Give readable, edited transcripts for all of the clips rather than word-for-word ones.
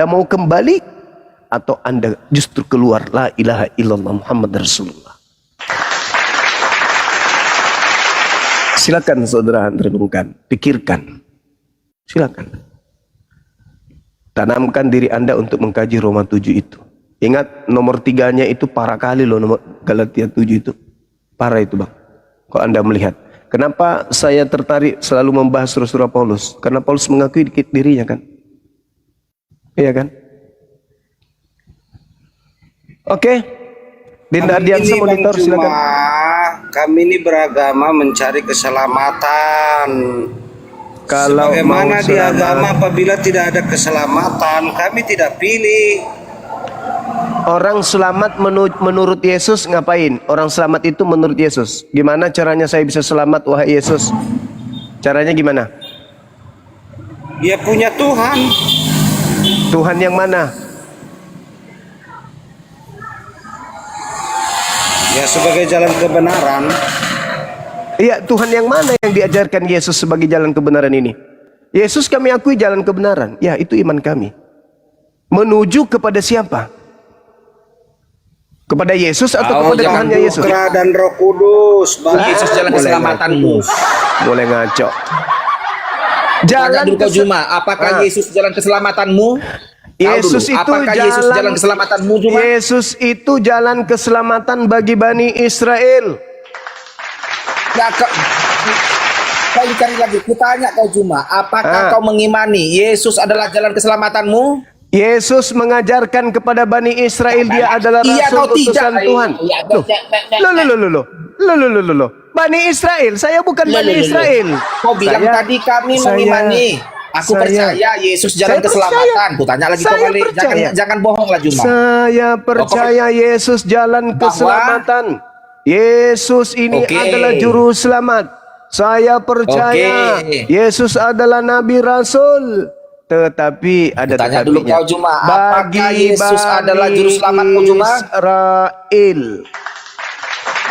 mau kembali atau Anda justru keluar la ilaha illallah Muhammad Rasulullah? Silakan saudara renungkan, pikirkan. Silakan. Tanamkan diri Anda untuk mengkaji Roma 7 itu. Ingat nomor 3-nya itu parah kali loh, nomor Galatia 7 itu. Parah itu bang. Kalau Anda melihat. Kenapa saya tertarik selalu membahas surah-surah Paulus? Karena Paulus mengakui dirinya kan. Iya kan? Oke. Dinda Ardiansa monitor silakan. Kami ini beragama mencari keselamatan. Kalau bagaimana di agama apabila tidak ada keselamatan, kami tidak pilih. Orang selamat menurut Yesus ngapain? Orang selamat itu menurut Yesus. Gimana caranya saya bisa selamat wahai Yesus? Caranya gimana? Dia punya Tuhan. Tuhan yang mana? Ya sebagai jalan kebenaran. Iya, Tuhan yang mana yang diajarkan Yesus sebagai jalan kebenaran ini? Yesus kami akui jalan kebenaran. Ya, itu iman kami. Menuju kepada siapa? Kepada Yesus atau kepada Tuhannya Yesus? Dan Roh Kudus. Yesus jalan keselamatanmu. Boleh ngaco. Jalan Juma, apakah Yesus jalan keselamatanmu? Yesus itu apakah Yesus jalan keselamatanmu Juma? Yesus itu jalan keselamatan bagi Bani Israel. Ya, kau cari lagi. Kutanya kau Juma, apakah kau mengimani Yesus adalah jalan keselamatanmu? Yesus mengajarkan kepada Bani Israel dia adalah Rasul utusan Tuhan. Loh. Bani Israel, saya bukan Bani Israel. Kau bilang tadi kami mengimani. Aku percaya Yesus jalan keselamatan. Kutanya lagi kembali, jangan bohong lah Juma. Saya percaya Yesus jalan keselamatan. Yesus ini adalah juru selamat. Saya percaya Yesus adalah Nabi Rasul. Tetapi ada tanya dulu kau Juma, apakah Yesus adalah juru selamatmu Juma? Israel.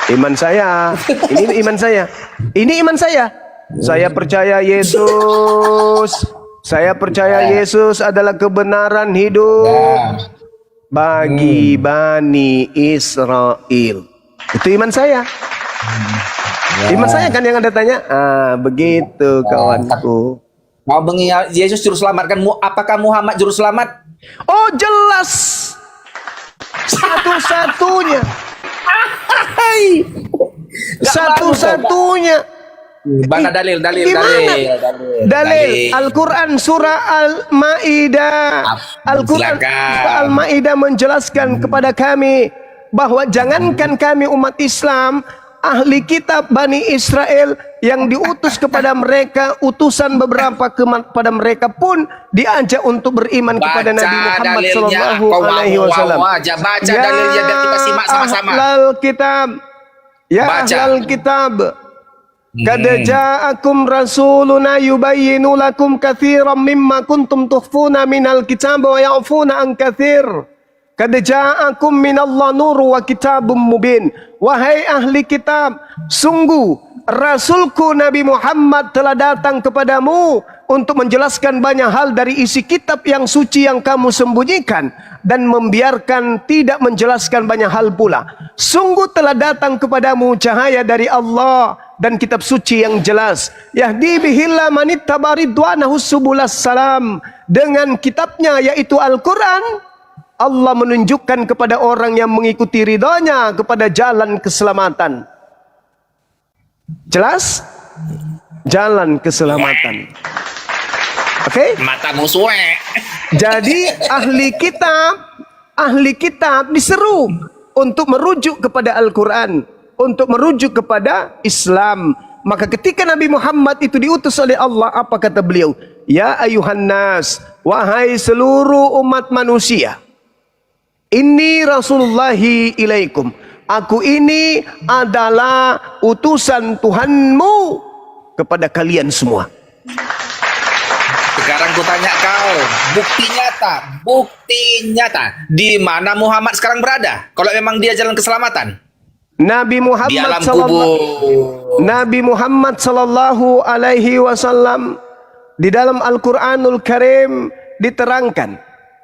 Iman saya. Ini iman saya. Ini iman saya. Saya percaya Yesus. Saya percaya Yesus adalah kebenaran hidup bagi Bani Israel. Itu iman saya. Iman saya kan yang Anda tanya. Begitu kawanku. Mau mengingat Yesus juru selamatkanmu, apakah Muhammad juru selamat? Oh jelas. Satu-satunya. Satu-satunya. Mana dalil? Al-Quran surah Al-Ma'idah. Al-Quran surah Al-Ma'idah menjelaskan kepada kami bahwa jangankan kami umat Islam, ahli kitab Bani Israel yang diutus kepada mereka, utusan beberapa kepada mereka pun diajak untuk beriman kepada Nabi Muhammad sallallahu alaihi wasallam. Baca dalilnya biar kita simak sama-sama. Ahlal kitab. Ya ahlal kitab. Qad ja'akum rasuluna yubayyinu lakum katsiran mimma kuntum tukhfuna minal kitab wa ya'funa an katsir. Qad ja'akum minallahi nurun wa kitabum mubin. Wahai ahli kitab, sungguh Rasulku Nabi Muhammad telah datang kepadamu untuk menjelaskan banyak hal dari isi kitab yang suci yang kamu sembunyikan dan membiarkan tidak menjelaskan banyak hal pula. Sungguh telah datang kepadamu cahaya dari Allah dan kitab suci yang jelas. Yahdi bihillah manittaba ridwanahu subulas salam. Dengan kitabnya yaitu Al-Quran, Allah menunjukkan kepada orang yang mengikuti ridhonya kepada jalan keselamatan. Jelas? Jalan keselamatan. Oke? Matamu suwe. Jadi ahli kitab diseru untuk merujuk kepada Al-Quran, untuk merujuk kepada Islam. Maka ketika Nabi Muhammad itu diutus oleh Allah, apa kata beliau? Ya ayuhan nas, wahai seluruh umat manusia, inni rasulullahi ilaikum. Aku ini adalah utusan Tuhanmu kepada kalian semua. Sekarang ku tanya kau, bukti nyata di mana Muhammad sekarang berada? Kalau memang dia jalan keselamatan. Nabi Muhammad sallallahu alaihi wasallam di dalam Al-Qur'anul Karim diterangkan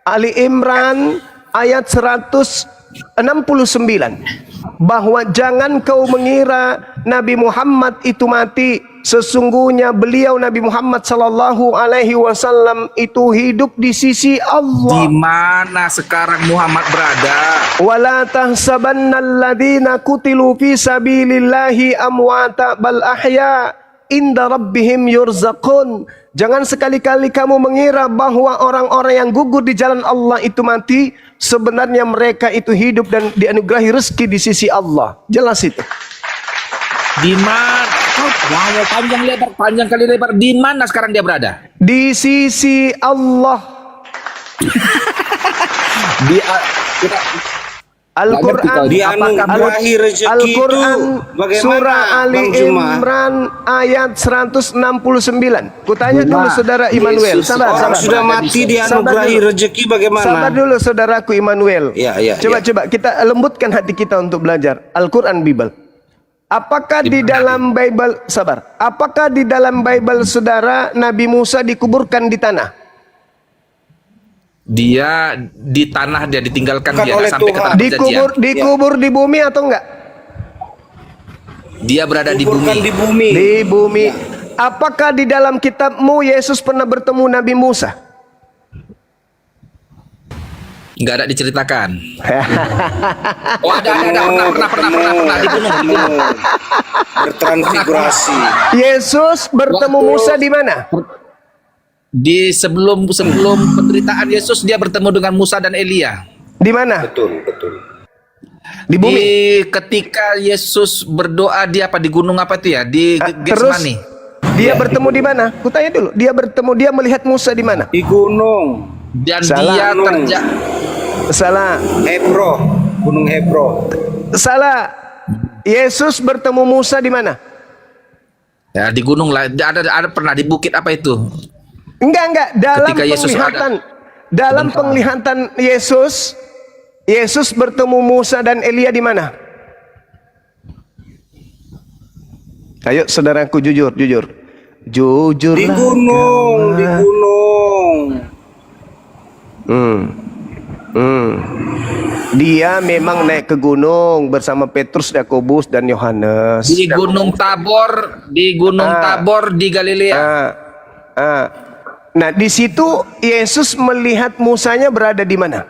Ali Imran ayat 169 bahwa jangan kau mengira Nabi Muhammad itu mati, sesungguhnya beliau Nabi Muhammad sallallahu alaihi wasallam itu hidup di sisi Di Allah. mana sekarang Muhammad berada? Wala tahsabannal ladzina qutilu fi sabilillahi amwata bal ahya inda rabbihim yurzaqun. Jangan sekali-kali kamu mengira bahwa orang-orang yang gugur di jalan Allah itu mati. Sebenarnya mereka itu hidup dan dianugerahi rezeki di sisi Allah. Jelas itu. Di mana? Wow, panjang kali lebar. Di mana sekarang dia berada? Di sisi Allah. Di kita Al-Quran, dianugerahi rezeki Al-Quran itu bagaimana, surah Ali Bang Juma? Imran ayat 169. Kutanya dulu saudara Immanuel. Sabar, Orang sabar. sudah mati dianugerahi rezeki bagaimana? Sabar dulu saudaraku Immanuel. Ya. Coba kita lembutkan hati kita untuk belajar Al-Quran Bible. Apakah di dalam Bible, sabar. Apakah di dalam Bible saudara Nabi Musa dikuburkan di tanah? Dia di tanah, dia ditinggalkan Bukan dia oleh sampai ke Tuhan. tanah perjanjian. Dikubur di bumi atau enggak? Dia berada di Kuburkan bumi. di bumi. Di bumi. Apakah di dalam kitabmu Yesus pernah bertemu Nabi Musa? Nggak ada diceritakan. Oh ada pernah di gunung. Bertransfigurasi. Yesus bertemu Waktu- Musa di mana? Di sebelum penderitaan Yesus, dia bertemu dengan Musa dan Elia. Di mana? Betul. Di bumi. Ketika Yesus berdoa di gunung apa itu ya? Di Terus Getsemani. dia bertemu di mana? Kutanya dulu. Dia melihat Musa di mana? Di gunung Dan Salah. dia Salah. Hebron, Gunung Hebron. Salah. Yesus bertemu Musa di mana? ya di gunung lah. Ada pernah di bukit apa itu? Enggak. Dalam Ketika Yesus penglihatan Yesus bertemu Musa dan Elia di mana? Ayo saudaraku jujur. Jujur. Di gunung. Dia memang naik ke gunung bersama Petrus, Yakobus dan Yohanes. Di Gunung Tabor, di Galilea. Nah, di situ Yesus melihat Musanya berada di mana?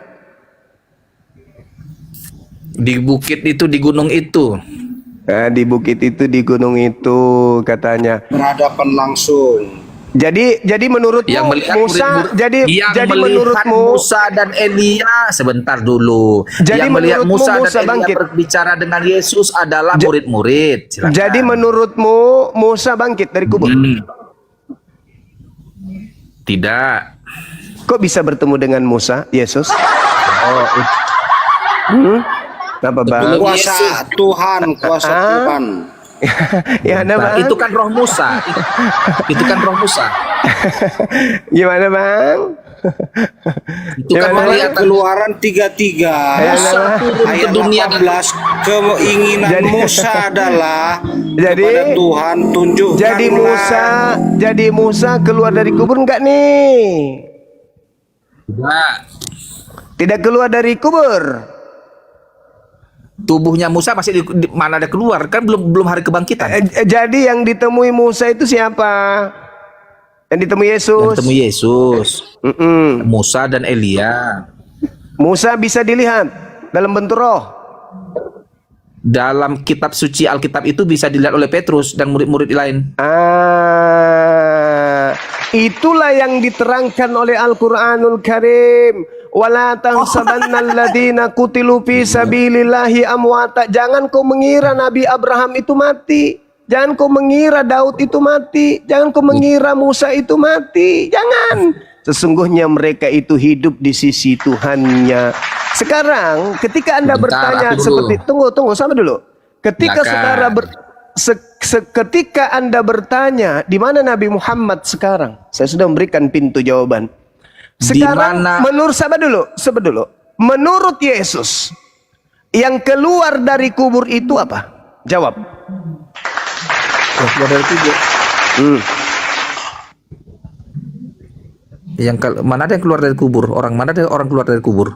Di bukit itu, di gunung itu. Nah, di bukit itu, di gunung itu katanya. berhadapan langsung. Jadi menurutmu Yang melihat Musa, yang melihat Musa dan Elia sebentar dulu. Jadi yang melihat menurutmu Musa Musa dan Elia bangkit? berbicara dengan Yesus adalah murid-murid. Silakan. Jadi menurutmu Musa bangkit dari kubur? Tidak. Kok bisa bertemu dengan Musa, Yesus? Apa bang? Kuasa Tuhan. Ya ada bang. Itu kan roh Musa. Itu kan roh Musa. Gimana bang? Itu kan Gimana? melihat Keluaran 33 Musa turun ke ayat dunia dan 18. Keinginan Musa adalah kepada Tuhan tunjukkanlah. Jadi Musa keluar dari kubur enggak nih? Tidak keluar dari kubur. tubuhnya Musa masih di mana ada keluar, kan belum hari kebangkitan. Jadi yang ditemui Musa itu siapa? Yang ditemui Yesus. Yang ditemui Yesus. Mm-mm. Musa dan Elia. Musa bisa dilihat dalam bentuk roh. Dalam kitab suci Alkitab itu bisa dilihat oleh Petrus dan murid-murid lain. Itulah yang diterangkan oleh Al-Qur'anul Karim. Wala tahsabannal ladzina qutilu fi sabilillahi amwata. Jangan kau mengira Nabi Abraham itu mati. Jangan kau mengira Daud itu mati. Jangan kau mengira Musa itu mati. Jangan. Sesungguhnya mereka itu hidup di sisi Tuhannya. Sekarang ketika Anda bertanya seperti tunggu sama dulu. Ketika saudara ketika Anda bertanya di mana Nabi Muhammad sekarang? Saya sudah memberikan pintu jawaban. Sekarang menurut sahabat dulu. Menurut Yesus yang keluar dari kubur itu apa? Jawab. Keluar dari kubur. Mana ada yang keluar dari kubur? Mana ada orang keluar dari kubur?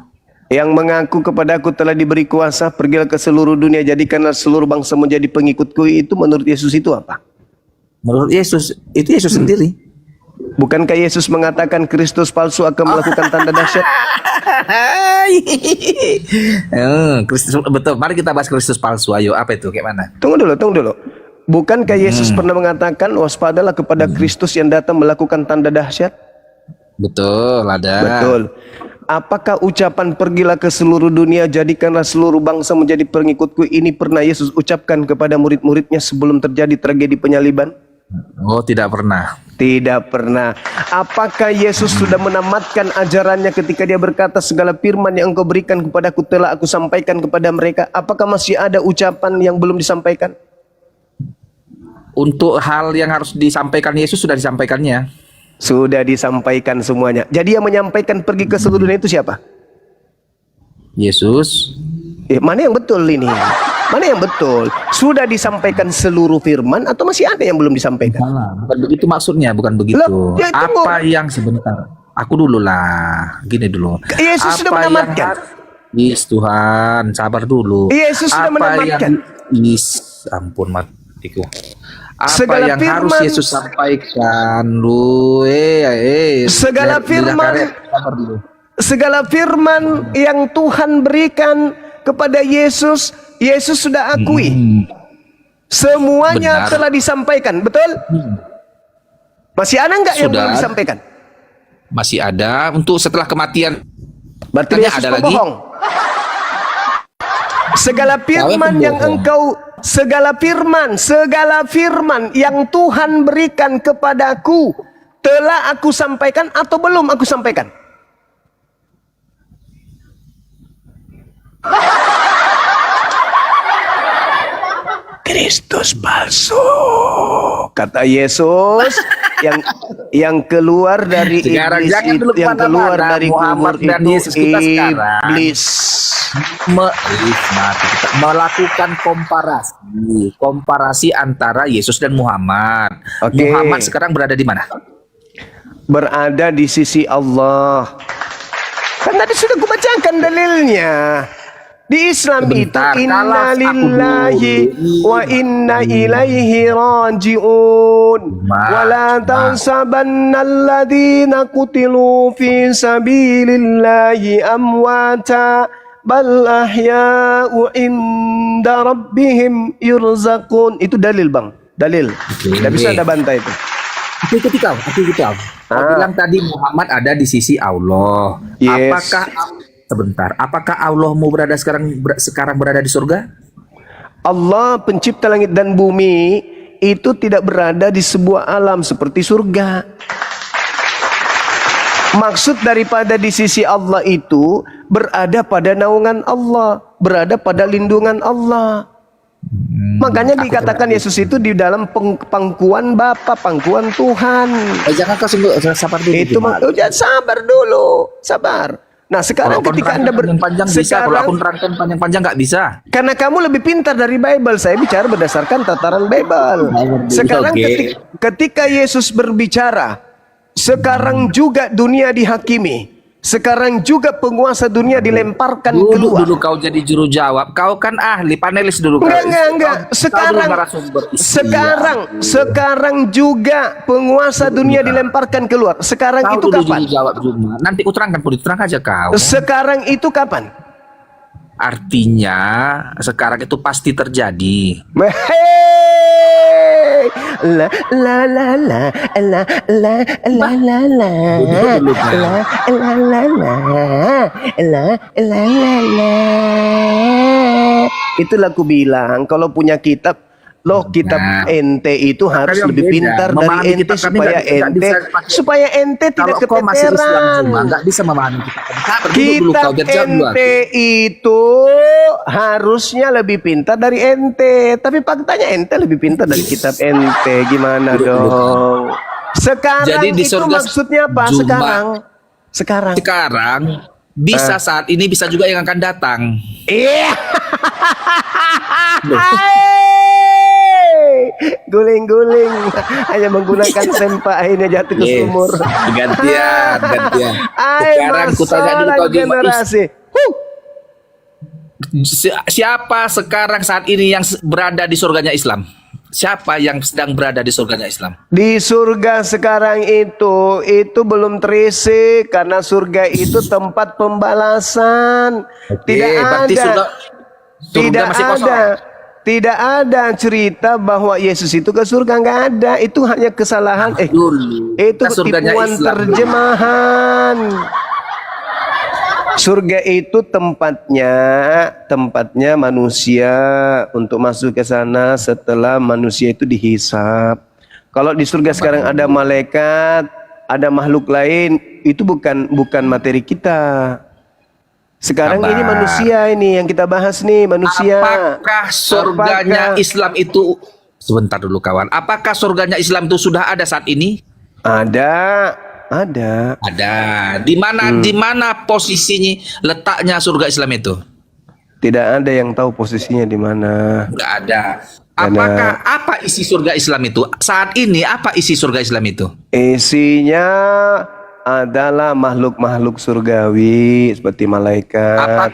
Yang mengaku kepadaku telah diberi kuasa, pergilah ke seluruh dunia, jadikanlah seluruh bangsa menjadi pengikutku, itu menurut Yesus itu apa? Menurut Yesus, itu Yesus sendiri. Bukankah Yesus mengatakan Kristus palsu akan melakukan tanda dahsyat? Kristus betul. Mari kita bahas Kristus palsu. Ayo, apa itu? Kayak mana? Tunggu dulu. Bukankah Yesus pernah mengatakan waspadalah kepada Kristus yang datang melakukan tanda dahsyat? Betul, ada. Betul. Apakah ucapan pergilah ke seluruh dunia, jadikanlah seluruh bangsa menjadi pengikutku, ini pernah Yesus ucapkan kepada murid-muridnya sebelum terjadi tragedi penyaliban? Oh, tidak pernah. Tidak pernah. Apakah Yesus sudah menamatkan ajarannya ketika dia berkata segala firman yang engkau berikan kepadaku telah aku sampaikan kepada mereka? Apakah masih ada ucapan yang belum disampaikan? Untuk hal yang harus disampaikan Yesus sudah disampaikannya. Sudah disampaikan semuanya. Jadi yang menyampaikan pergi ke seluruh dunia itu siapa? Yesus. Mana yang betul ini? Mana yang betul? Sudah disampaikan seluruh firman atau masih ada yang belum disampaikan? Bukan begitu maksudnya, bukan begitu. Loh, ya apa yang sebentar? Aku dulu lah, gini dulu. Yesus sudah menamatkan. Yes, Tuhan, sabar dulu. Yesus sudah menamatkan. Ampun matiku. Apa Segala yang firman, harus Yesus sampaikan lu? Segala firman yang Tuhan berikan kepada Yesus, Yesus sudah akui. Semuanya Benar. telah disampaikan, betul? Masih ada nggak yang belum disampaikan? Masih ada untuk setelah kematian. Berarti Yesus ada pembohong. Segala firman yang segala firman yang Tuhan berikan kepadaku telah aku sampaikan atau belum aku sampaikan? Kristus palsu, kata Yesus. yang keluar dari Sekarang iblis jangan itu, dulu yang keluar kemana-mana. dari Muhammad kubur dan itu Yesus kita sekarang. iblis. Melakukan komparasi antara Yesus dan Muhammad. Oke. Muhammad sekarang berada di mana? Berada di sisi Allah. Kan tadi sudah gue bacakan dalilnya. Di Islam Sebentar, itu inna lillahi wa inna ilaihi raji'un. Wa la tansabanna alladhina qutilu fi sabilillahi amwata bal ahya'u inda rabbihim yurzaqun. Itu dalil, Bang. Dalil. Tidak bisa ada bantai itu. Aku ikuti kau. Kau bilang tadi Muhammad ada di sisi Allah. Yes. Apakah Allahmu sekarang berada di surga? Allah pencipta langit dan bumi itu tidak berada di sebuah alam seperti surga. Maksud daripada di sisi Allah itu berada pada naungan Allah, berada pada lindungan Allah. Makanya dikatakan Yesus itu di dalam pangkuan Bapa, pangkuan Tuhan. Jangan kau sabar dulu. Itu sabar dulu, sabar. Nah sekarang ketika Anda kalau aku nerangkan panjang-panjang nggak bisa. Karena kamu lebih pintar dari Bible, saya bicara berdasarkan tataran Bible. Sekarang ketika Yesus berbicara, sekarang juga dunia dihakimi. Sekarang juga penguasa dunia dilemparkan keluar. Dulu kau jadi juru jawab. Kau kan ahli panelis dulu. Enggak. Sekarang juga penguasa dunia dilemparkan keluar. Sekarang kau itu kapan? Jawab cuma. Nanti uterangkan, terang aja kau. Sekarang itu kapan? Artinya sekarang itu pasti terjadi. La la la la la la la la la la. Itulah aku bilang kalau punya kitab, kitab ente itu harus lebih pintar dari ente supaya ente tidak keteteran. Nggak bisa memahami Kitab ente itu harusnya lebih pintar dari ente, tapi faktanya ente lebih pintar dari kitab ente. Gimana dong? Sekarang jadi di itu surga maksudnya apa? Sekarang bisa saat ini, bisa juga yang akan datang. Iya. Guling-guling. Hanya menggunakan sempak akhirnya jatuh ke sumur. Gantian. Ay, Sekarang ku tanya dulu masalah kau Juma. generasi. Siapa sekarang saat ini yang berada di surganya Islam? Siapa yang sedang berada di surganya Islam? Di surga sekarang itu belum terisi karena surga itu tempat pembalasan. Tidak berarti ada. surga Tidak masih kosong. ada. Tidak ada cerita bahwa Yesus itu ke surga, nggak ada. Itu hanya kesalahan. Dulu. Itu Kita surganya tipuan Islam. terjemahan. Surga itu tempatnya manusia untuk masuk ke sana setelah manusia itu dihisap. Kalau di surga sekarang ada malaikat, ada makhluk lain, itu bukan materi kita. Sekarang ini manusia ini yang kita bahas nih, manusia. Apakah surganya Apakah- Islam itu sebentar dulu kawan. Apakah surganya Islam itu sudah ada saat ini? Ada. Ada. Di mana posisinya letaknya surga Islam itu? Tidak ada yang tahu posisinya di mana. Enggak ada. Apakah apa isi surga Islam itu? Saat ini apa isi surga Islam itu? Isinya adalah makhluk-makhluk surgawi seperti malaikat.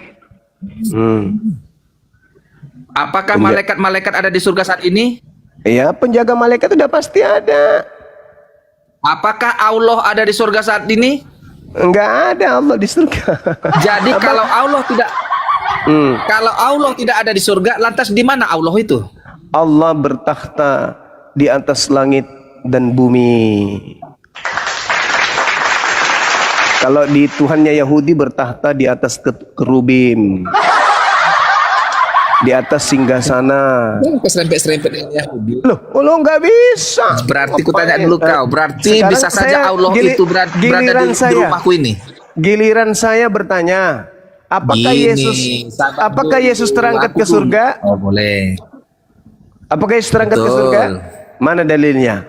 Apakah malaikat-malaikat ada di surga saat ini? Ya, penjaga malaikat sudah pasti ada. Apakah Allah ada di surga saat ini? Enggak ada Allah di surga. Jadi kalau Allah tidak ada di surga, lantas di mana Allah itu? Allah bertakhta di atas langit dan bumi. Kalau di Tuhannya Yahudi bertakhta di atas kerubim. Di atas singgasana. Keserempet-serempet Yahudi. Loh, lo nggak bisa. Berarti ku tanya dulu kau, berarti Sekarang bisa saja saya- Allah itu berada di rumahku ini. Giliran saya bertanya, apakah Yesus terangkat ke surga? Oh, boleh. Apakah Yesus terangkat ke Betul. surga? Mana dalilnya?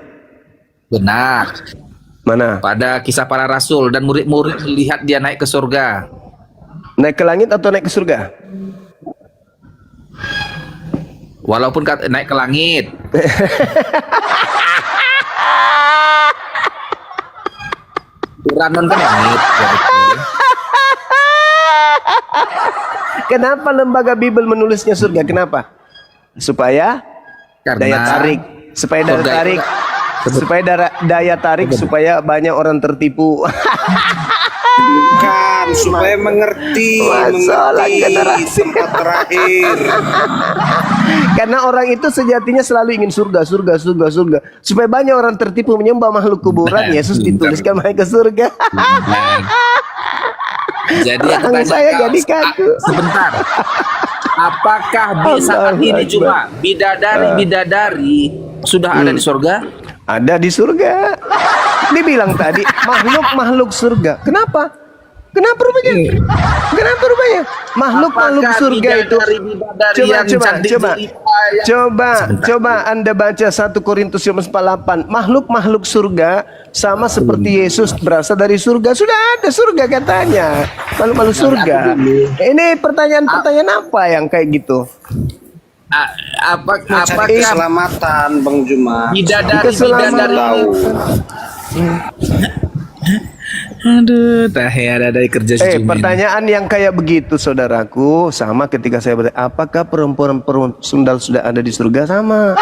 Benar. Mana? Pada kisah para rasul dan murid-murid melihat dia naik ke surga. Naik ke langit atau naik ke surga? Walaupun naik ke langit. Turanon ke langit. Ya betul. Kenapa lembaga Bible menulisnya surga? Kenapa? Supaya Karena daya tarik, supaya daya surga itu- tarik, supaya daya tarik, supaya banyak orang tertipu. Kan supaya mengerti Masalah generasi. tempat terakhir. Karena orang itu sejatinya selalu ingin surga. Supaya banyak orang tertipu menyembah makhluk kuburan, Yesus dituliskan naik ke surga. Jadi aku Orang tanya saya kau, jadi kaku. sebentar. Apakah saat Allahu ini Akbar. cuma bidadari sudah ada di surga? Ada di surga. Dibilang tadi makhluk surga. Kenapa? Kenapa rupanya? Makhluk Apakah surga itu. bidadari yang cantik Coba Anda baca 1 Korintus 4:8. Makhluk surga sama seperti Yesus berasal dari surga. Sudah ada surga katanya. Makhluk surga. Ini pertanyaan-pertanyaan apa yang kayak gitu? Mencari Apakah keselamatan, Bang Juma. bidadari Tahu. Aduh, ada kerja si Cumi. Pertanyaan yang kayak begitu saudaraku sama ketika saya bertanya, apakah perempuan sundal sudah ada di surga? Sama.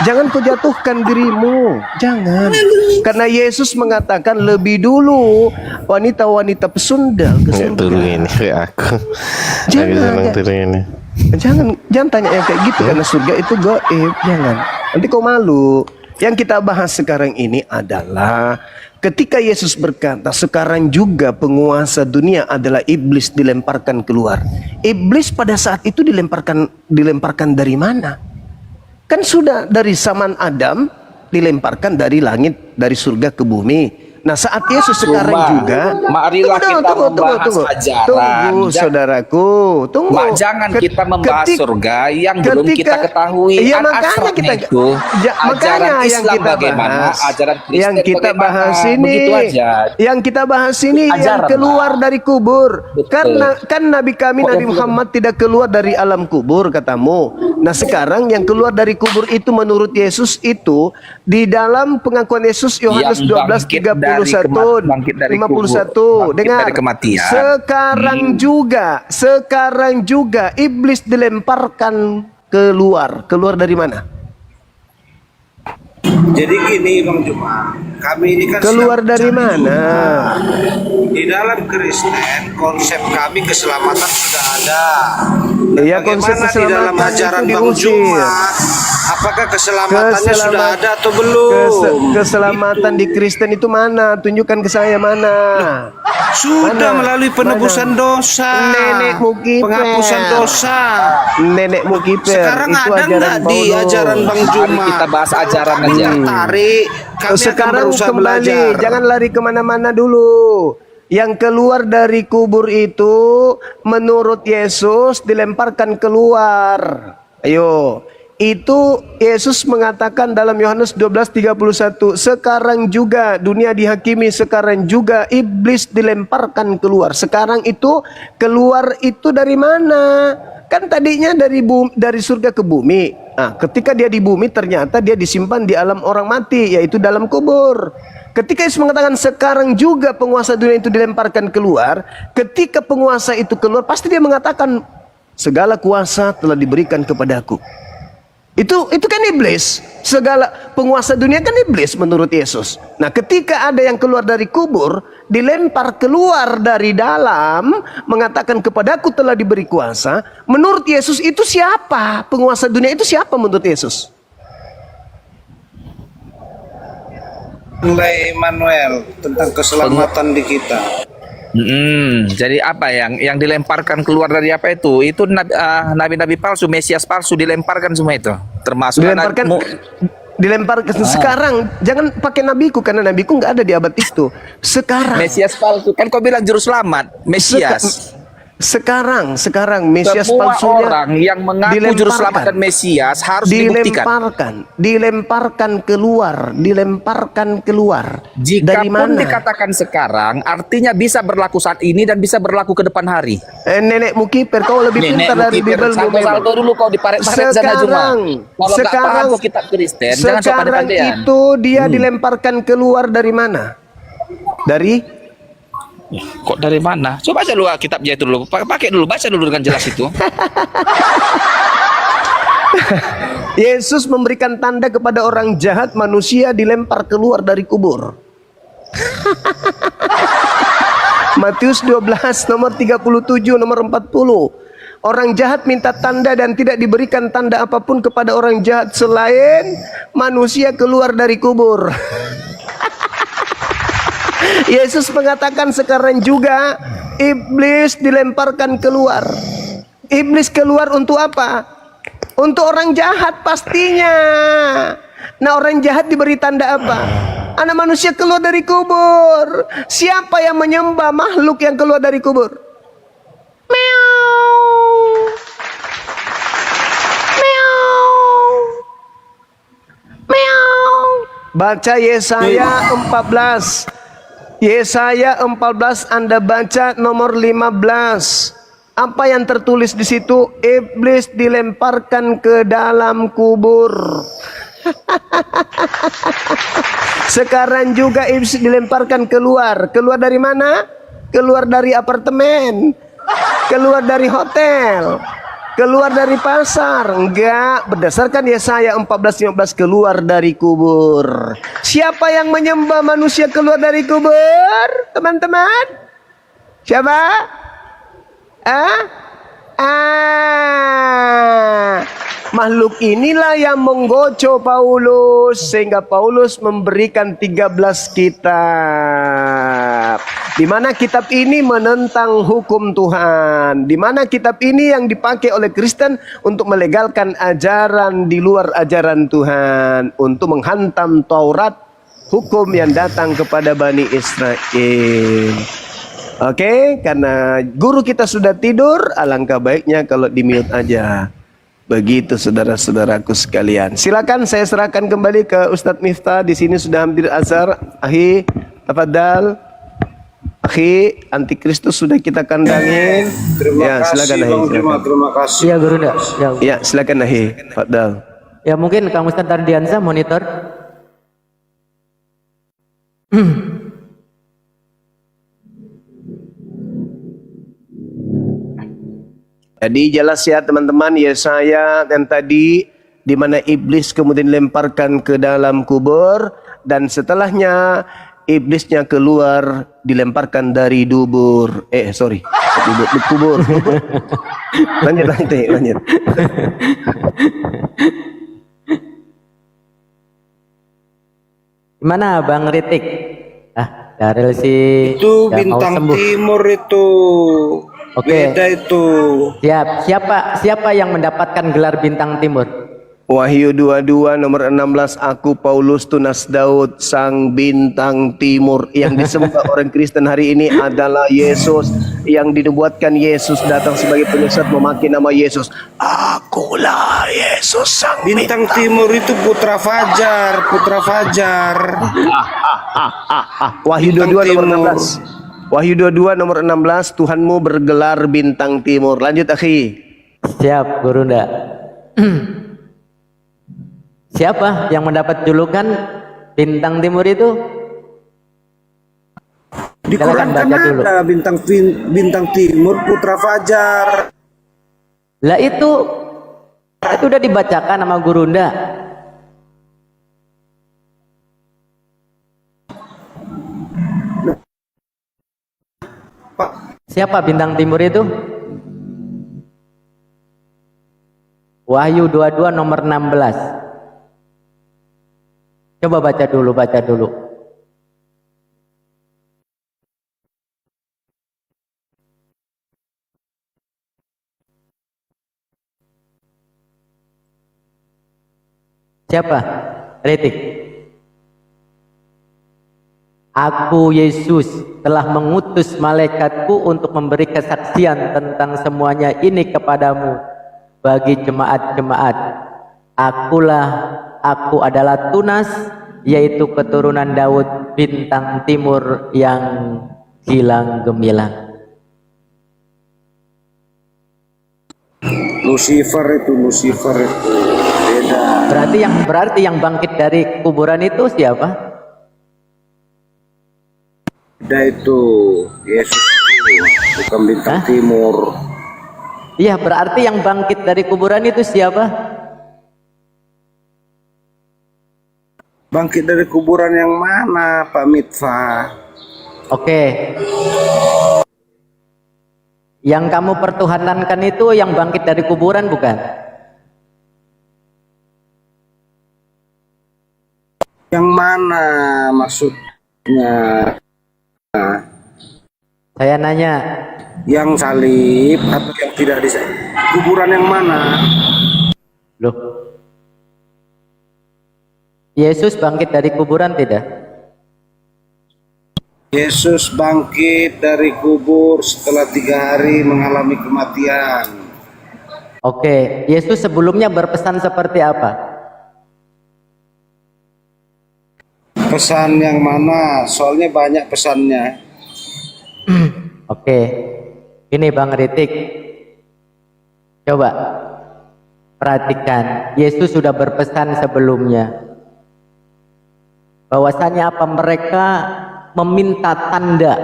Jangan kau jatuhkan dirimu. Jangan. Karena Yesus mengatakan lebih dulu wanita-wanita pesundal ke surga. Turun ini kayak aku. Jangan. Turun ini. Jangan tanya yang kayak gitu karena surga itu gaib. Jangan. Nanti kau malu. Yang kita bahas sekarang ini adalah ketika Yesus berkata, sekarang juga penguasa dunia adalah iblis dilemparkan keluar. Iblis pada saat itu dilemparkan dari mana? Kan sudah dari zaman Adam dilemparkan dari langit, dari surga ke bumi. Nah saat Yesus sekarang juga, marilah kita membahas ajaran. tunggu saudaraku, tunggu. Mak, jangan kita membahas surga yang belum kita ketahui. Iya Kan makanya asrarnya kita itu ajaran makanya yang Islam kita bagaimana, bahas, ajaran Kristen yang kita bagaimana, bahas ini, begitu aja. yang kita bahas ini yang Ajaran, keluar Pak. dari kubur. Betul. Karena kan Nabi kami Kok Nabi yang Muhammad tidak keluar dari alam kubur katamu. Nah sekarang yang keluar dari kubur itu menurut Yesus itu di dalam pengakuan Yesus Yohanes Yang 12 bangkit dari 51 dengar kematian. sekarang juga iblis dilemparkan keluar dari mana? Jadi gini Bang Juma, kami ini kan Keluar sedang dari mencari mana? Tuhan. Di dalam Kristen konsep kami keselamatan sudah ada. Iya, konsep Bagaimana di dalam keselamatan ajaran itu Bang diusir. Juma? Apakah keselamatannya sudah ada atau belum? Keselamatan di Kristen itu mana? Tunjukkan ke saya mana. Sudah Mana? melalui penebusan dosa, Nenekmu kiper. penghapusan dosa. Nenekmu kiper. Sekarang Itu ada ajaran nggak di Paulus. ajaran Bang Mari Juma? kita bahas ajaran Kami aja. tertarik. Kami Sekarang akan berusaha kembali, belajar. jangan lari kemana-mana dulu. Yang keluar dari kubur itu menurut Yesus dilemparkan keluar. Ayo, itu Yesus mengatakan dalam Yohanes 12:31, sekarang juga dunia dihakimi, sekarang juga iblis dilemparkan keluar. Sekarang itu keluar itu dari mana? Kan tadinya dari surga ke bumi. Nah, ketika dia di bumi ternyata dia disimpan di alam orang mati, yaitu dalam kubur. Ketika Yesus mengatakan sekarang juga penguasa dunia itu dilemparkan keluar, ketika penguasa itu keluar pasti dia mengatakan segala kuasa telah diberikan kepadaku. Itu kan iblis. Segala penguasa dunia kan iblis menurut Yesus. Nah, ketika ada yang keluar dari kubur, dilempar keluar dari dalam, mengatakan kepadaku telah diberi kuasa. Menurut Yesus itu siapa? Penguasa dunia itu siapa menurut Yesus? Nilai Immanuel tentang keselamatan di kita. Jadi apa yang dilemparkan keluar dari apa itu? Itu nabi-nabi palsu, Mesias palsu dilemparkan semua itu. Termasuk Dilemparkan sekarang. Jangan pakai nabiku karena nabiku nggak ada di abad itu. Sekarang Mesias palsu. Kan kau bilang juru selamat, Mesias. Sekarang Mesias Semua palsunya orang yang mengaku juru selamat dan Mesias harus dibuktikan. dilemparkan keluar. Dari Jika pun mana? dikatakan sekarang, artinya bisa berlaku saat ini dan bisa berlaku ke depan hari. Nenekmu kiper, kau lebih pintar dari Bibelmu. Salto dulu kau di paret-paret sana cuma. Kalau nggak paham kau kitab Kristen, jangan sok sekarang pandai-pandaian. itu dia dilemparkan keluar dari mana? Dari Kok dari mana? Coba baca dulu kitabnya itu dulu. Pakai dulu, baca dulu dengan jelas itu. Yesus memberikan tanda kepada orang jahat, manusia dilempar keluar dari kubur. Matius 12 nomor 37 nomor 40. Orang jahat minta tanda dan tidak diberikan tanda apapun kepada orang jahat selain manusia keluar dari kubur. Yesus mengatakan sekarang juga iblis dilemparkan keluar. Iblis keluar untuk apa? Untuk orang jahat pastinya. Nah, orang jahat diberi tanda apa? Anak manusia keluar dari kubur. Siapa yang menyembah makhluk yang keluar dari kubur? Meow. Meow. Meow. Baca Yesaya 14. Yesaya 14 Anda baca nomor 15. Apa yang tertulis di situ? Iblis dilemparkan ke dalam kubur. Sekarang juga iblis dilemparkan keluar. Keluar dari mana? Keluar dari apartemen. Keluar dari hotel. Keluar dari pasar. Enggak, berdasarkan Yesaya 14:15 keluar dari kubur. Siapa yang menyembah manusia keluar dari kubur? Teman-teman? Siapa? Makhluk inilah yang menggocoh Paulus sehingga Paulus memberikan 13 kitab. Di mana kitab ini menentang hukum Tuhan. Di mana kitab ini yang dipakai oleh Kristen untuk melegalkan ajaran di luar ajaran Tuhan, untuk menghantam Taurat, hukum yang datang kepada Bani Israel. Oke, karena guru kita sudah tidur, alangkah baiknya kalau di-mute aja. Begitu saudara-saudaraku sekalian. Silakan saya serahkan kembali ke Ustadz Miftah. Di sini sudah hampir azhar. Tafadhal. Akhi, antikristus sudah kita kandangin. Terima Ya, kasih silakan Nahi. Bang Juma, Silakan. terima kasih. Iya Gurunda. Ya. Ya, silakan Nahi. Fadal. Ya mungkin Kang Ustadz Tardiansa monitor. Jadi jelas ya teman-teman, Yesaya dan tadi di mana iblis kemudian dilemparkan ke dalam kubur dan setelahnya iblisnya keluar dilemparkan dari dubur. Kubur. lanjut. Gimana Bang Ritik? Daril si Itu nggak mau bintang sembuh. timur itu. Oke. Beda itu. Siap. Siapa yang mendapatkan gelar bintang timur? Wahyu 22 nomor 16, aku Paulus tunas Daud sang bintang timur. Yang disembah orang Kristen hari ini adalah Yesus, yang dinubuatkan Yesus datang sebagai penyesat memakai nama Yesus. Akulah Yesus sang Bintang timur itu putra Fajar. Wahyu Bintang 22 nomor timur. 16. Wahyu 22 nomor 16, Tuhanmu bergelar bintang timur. Lanjut akhi. Siap Gurunda. Siapa yang mendapat julukan bintang timur itu? Di Silakan Quran baca kan dulu. ada bintang timur putra Fajar. Lah itu udah dibacakan sama Gurunda. Pak, Siapa bintang timur itu? Wahyu 22 nomor 16. Coba baca dulu. Siapa? Ritik. Aku Yesus telah mengutus malaikatku untuk memberi kesaksian tentang semuanya ini kepadamu bagi jemaat-jemaat. Aku adalah Tunas, yaitu keturunan Daud, bintang timur yang gilang gemilang. Lucifer itu beda. Berarti yang bangkit dari kuburan itu siapa? Beda itu Yesus itu, bukan bintang timur. Iya, berarti yang bangkit dari kuburan itu siapa? Bangkit dari kuburan yang mana, Pak Mitfa? Oke. Yang kamu pertuhanankan itu yang bangkit dari kuburan bukan? Yang mana maksudnya? Saya nanya. Yang salib atau yang tidak di kuburan yang mana? Loh. Yesus bangkit dari kuburan tidak? Yesus bangkit dari kubur setelah 3 hari mengalami kematian. Oke, Yesus sebelumnya berpesan seperti apa? Pesan yang mana? Soalnya banyak pesannya. Oke, ini Bang Ritik. Coba perhatikan, Yesus sudah berpesan sebelumnya. Bahwasanya apa, mereka meminta tanda.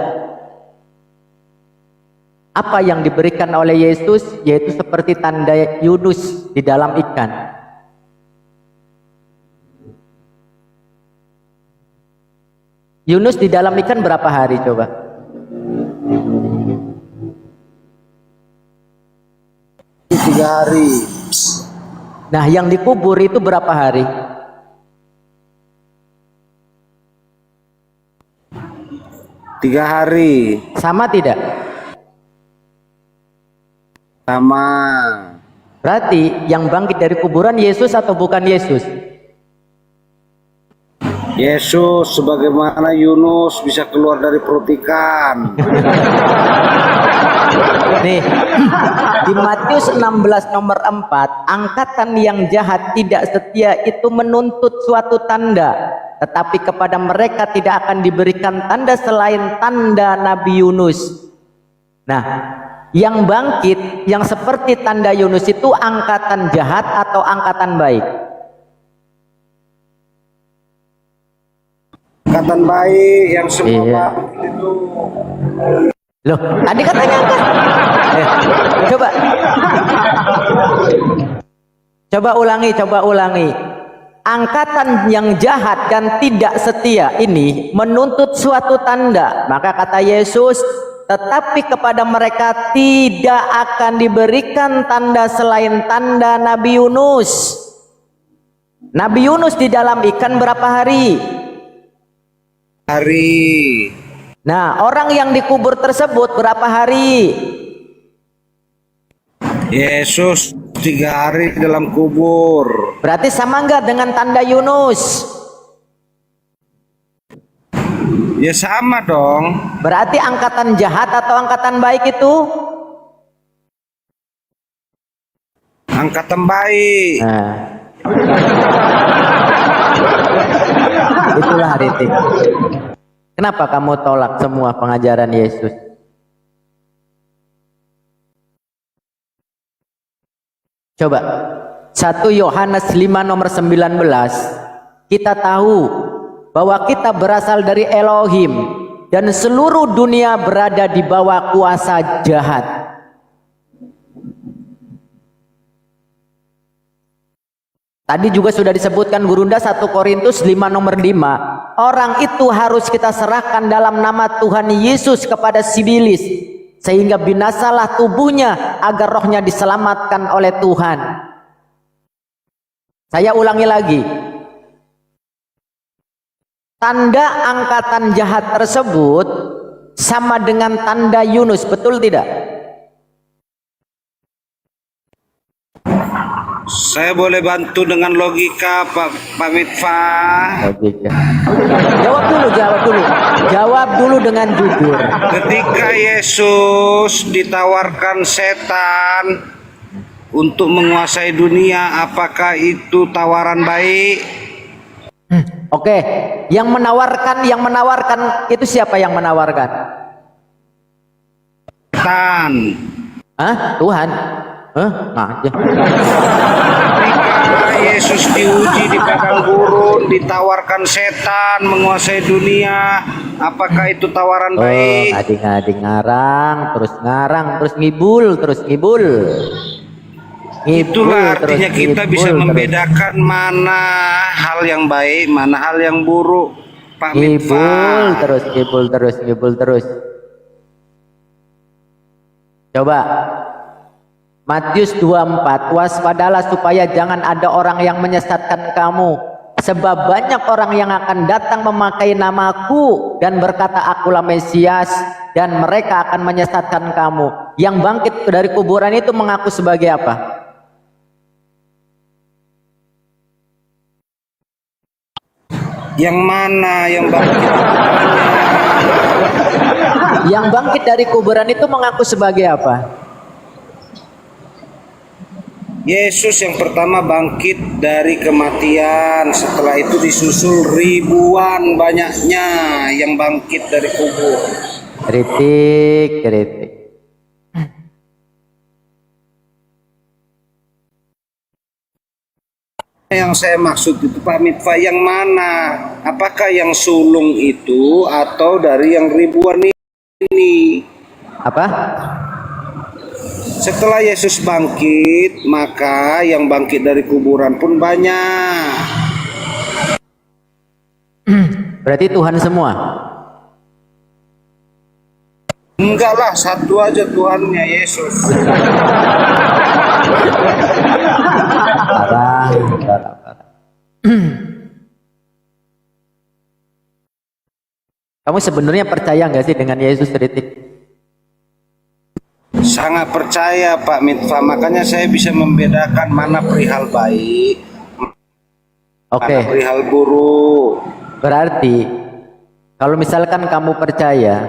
Apa yang diberikan oleh Yesus, yaitu seperti tanda Yunus di dalam ikan. Yunus di dalam ikan berapa hari coba? Tiga hari. Nah, yang dikubur itu berapa hari? 3 hari. Sama tidak? Sama. Berarti yang bangkit dari kuburan Yesus atau bukan Yesus? Yesus sebagaimana Yunus bisa keluar dari perut ikan. Nih, di Matius 16 nomor 4, angkatan yang jahat tidak setia itu menuntut suatu tanda, tetapi kepada mereka tidak akan diberikan tanda selain tanda Nabi Yunus. Nah, yang bangkit, yang seperti tanda Yunus itu angkatan jahat atau angkatan baik? Angkatan baik yang semua Iya. bangkit itu. Loh, tadi katanya angkat. Coba. Coba ulangi. Angkatan yang jahat dan tidak setia ini menuntut suatu tanda. Maka kata Yesus, tetapi kepada mereka tidak akan diberikan tanda selain tanda Nabi Yunus. Nabi Yunus di dalam ikan berapa hari? Hari. Nah, orang yang dikubur tersebut berapa hari? Yesus 3 hari dalam kubur. Berarti sama enggak dengan tanda Yunus? Ya sama dong. Berarti angkatan jahat atau angkatan baik itu? Angkatan baik. Nah. Itulah Ritik. Kenapa kamu tolak semua pengajaran Yesus? Coba 1 Yohanes 5 nomor 19. Kita tahu bahwa kita berasal dari Elohim dan seluruh dunia berada di bawah kuasa jahat. Tadi juga sudah disebutkan Gurunda 1 Korintus 5 nomor 5. Orang itu harus kita serahkan dalam nama Tuhan Yesus kepada sibilis, sehingga binasalah tubuhnya agar rohnya diselamatkan oleh Tuhan. Saya ulangi lagi. Tanda angkatan jahat tersebut sama dengan tanda Yunus, betul tidak? Saya boleh bantu dengan logika Pak Mitfa. Logika. Jawab dulu dengan jujur. Ketika Yesus ditawarkan setan untuk menguasai dunia, apakah itu tawaran baik? Oke, yang menawarkan itu siapa yang menawarkan? Setan. Hah? Tuhan? Aja. Ketika Yesus diuji di padang gurun, ditawarkan setan menguasai dunia, apakah itu tawaran baik? Ngadi-ngadi ngarang, terus ngibul. Itulah artinya kita bisa membedakan mana hal yang baik, mana hal yang buruk, Pak Mitfa. ngibul terus. Coba Matius 24, waspadalah supaya jangan ada orang yang menyesatkan kamu, sebab banyak orang yang akan datang memakai namaku dan berkata akulah Mesias, dan mereka akan menyesatkan kamu. Yang bangkit dari kuburan itu mengaku sebagai apa? Yang mana yang bangkit? Yang bangkit dari kuburan itu mengaku sebagai apa? Yesus yang pertama bangkit dari kematian, setelah itu disusul ribuan banyaknya yang bangkit dari kubur. Kritik. Yang saya maksud itu Pak Mitfa yang mana? Apakah yang sulung itu atau dari yang ribuan ini? Apa? Setelah Yesus bangkit, maka yang bangkit dari kuburan pun banyak. Berarti Tuhan semua? Enggak lah, satu aja Tuhannya, Yesus. Parah. Kamu sebenarnya percaya nggak sih dengan Yesus, Ritik? Sangat percaya Pak Mitfa, makanya saya bisa membedakan mana perihal baik, Oke. mana perihal buruk. Berarti kalau misalkan kamu percaya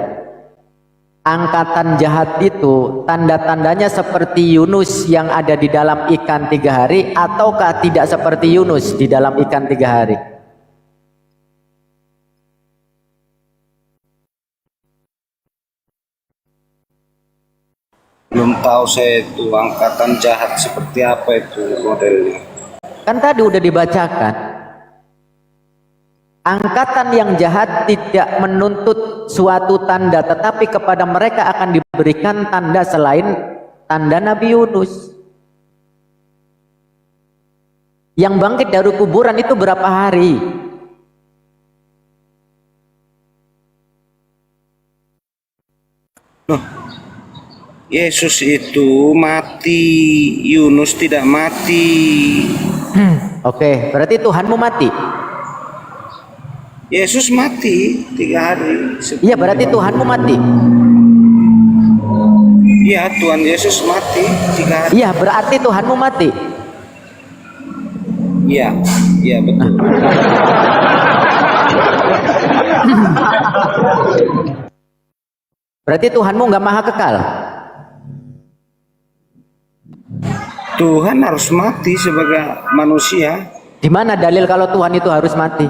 angkatan jahat itu tanda-tandanya seperti Yunus yang ada di dalam ikan 3 hari, ataukah tidak seperti Yunus di dalam ikan 3 hari? Belum tahu saya itu angkatan jahat seperti apa itu modelnya. Kan tadi udah dibacakan. Angkatan yang jahat tidak menuntut suatu tanda, tetapi kepada mereka akan diberikan tanda selain tanda Nabi Yunus. Yang bangkit dari kuburan itu berapa hari? Yesus itu mati, Yunus tidak mati. Oke, berarti Tuhanmu mati. Yesus mati 3 hari. Iya, berarti Tuhanmu mati. Iya, Tuhan Yesus mati 3 hari. Iya, berarti Tuhanmu mati. Iya, iya betul. Berarti Tuhanmu nggak maha kekal. Tuhan harus mati sebagai manusia. Di mana dalil kalau Tuhan itu harus mati?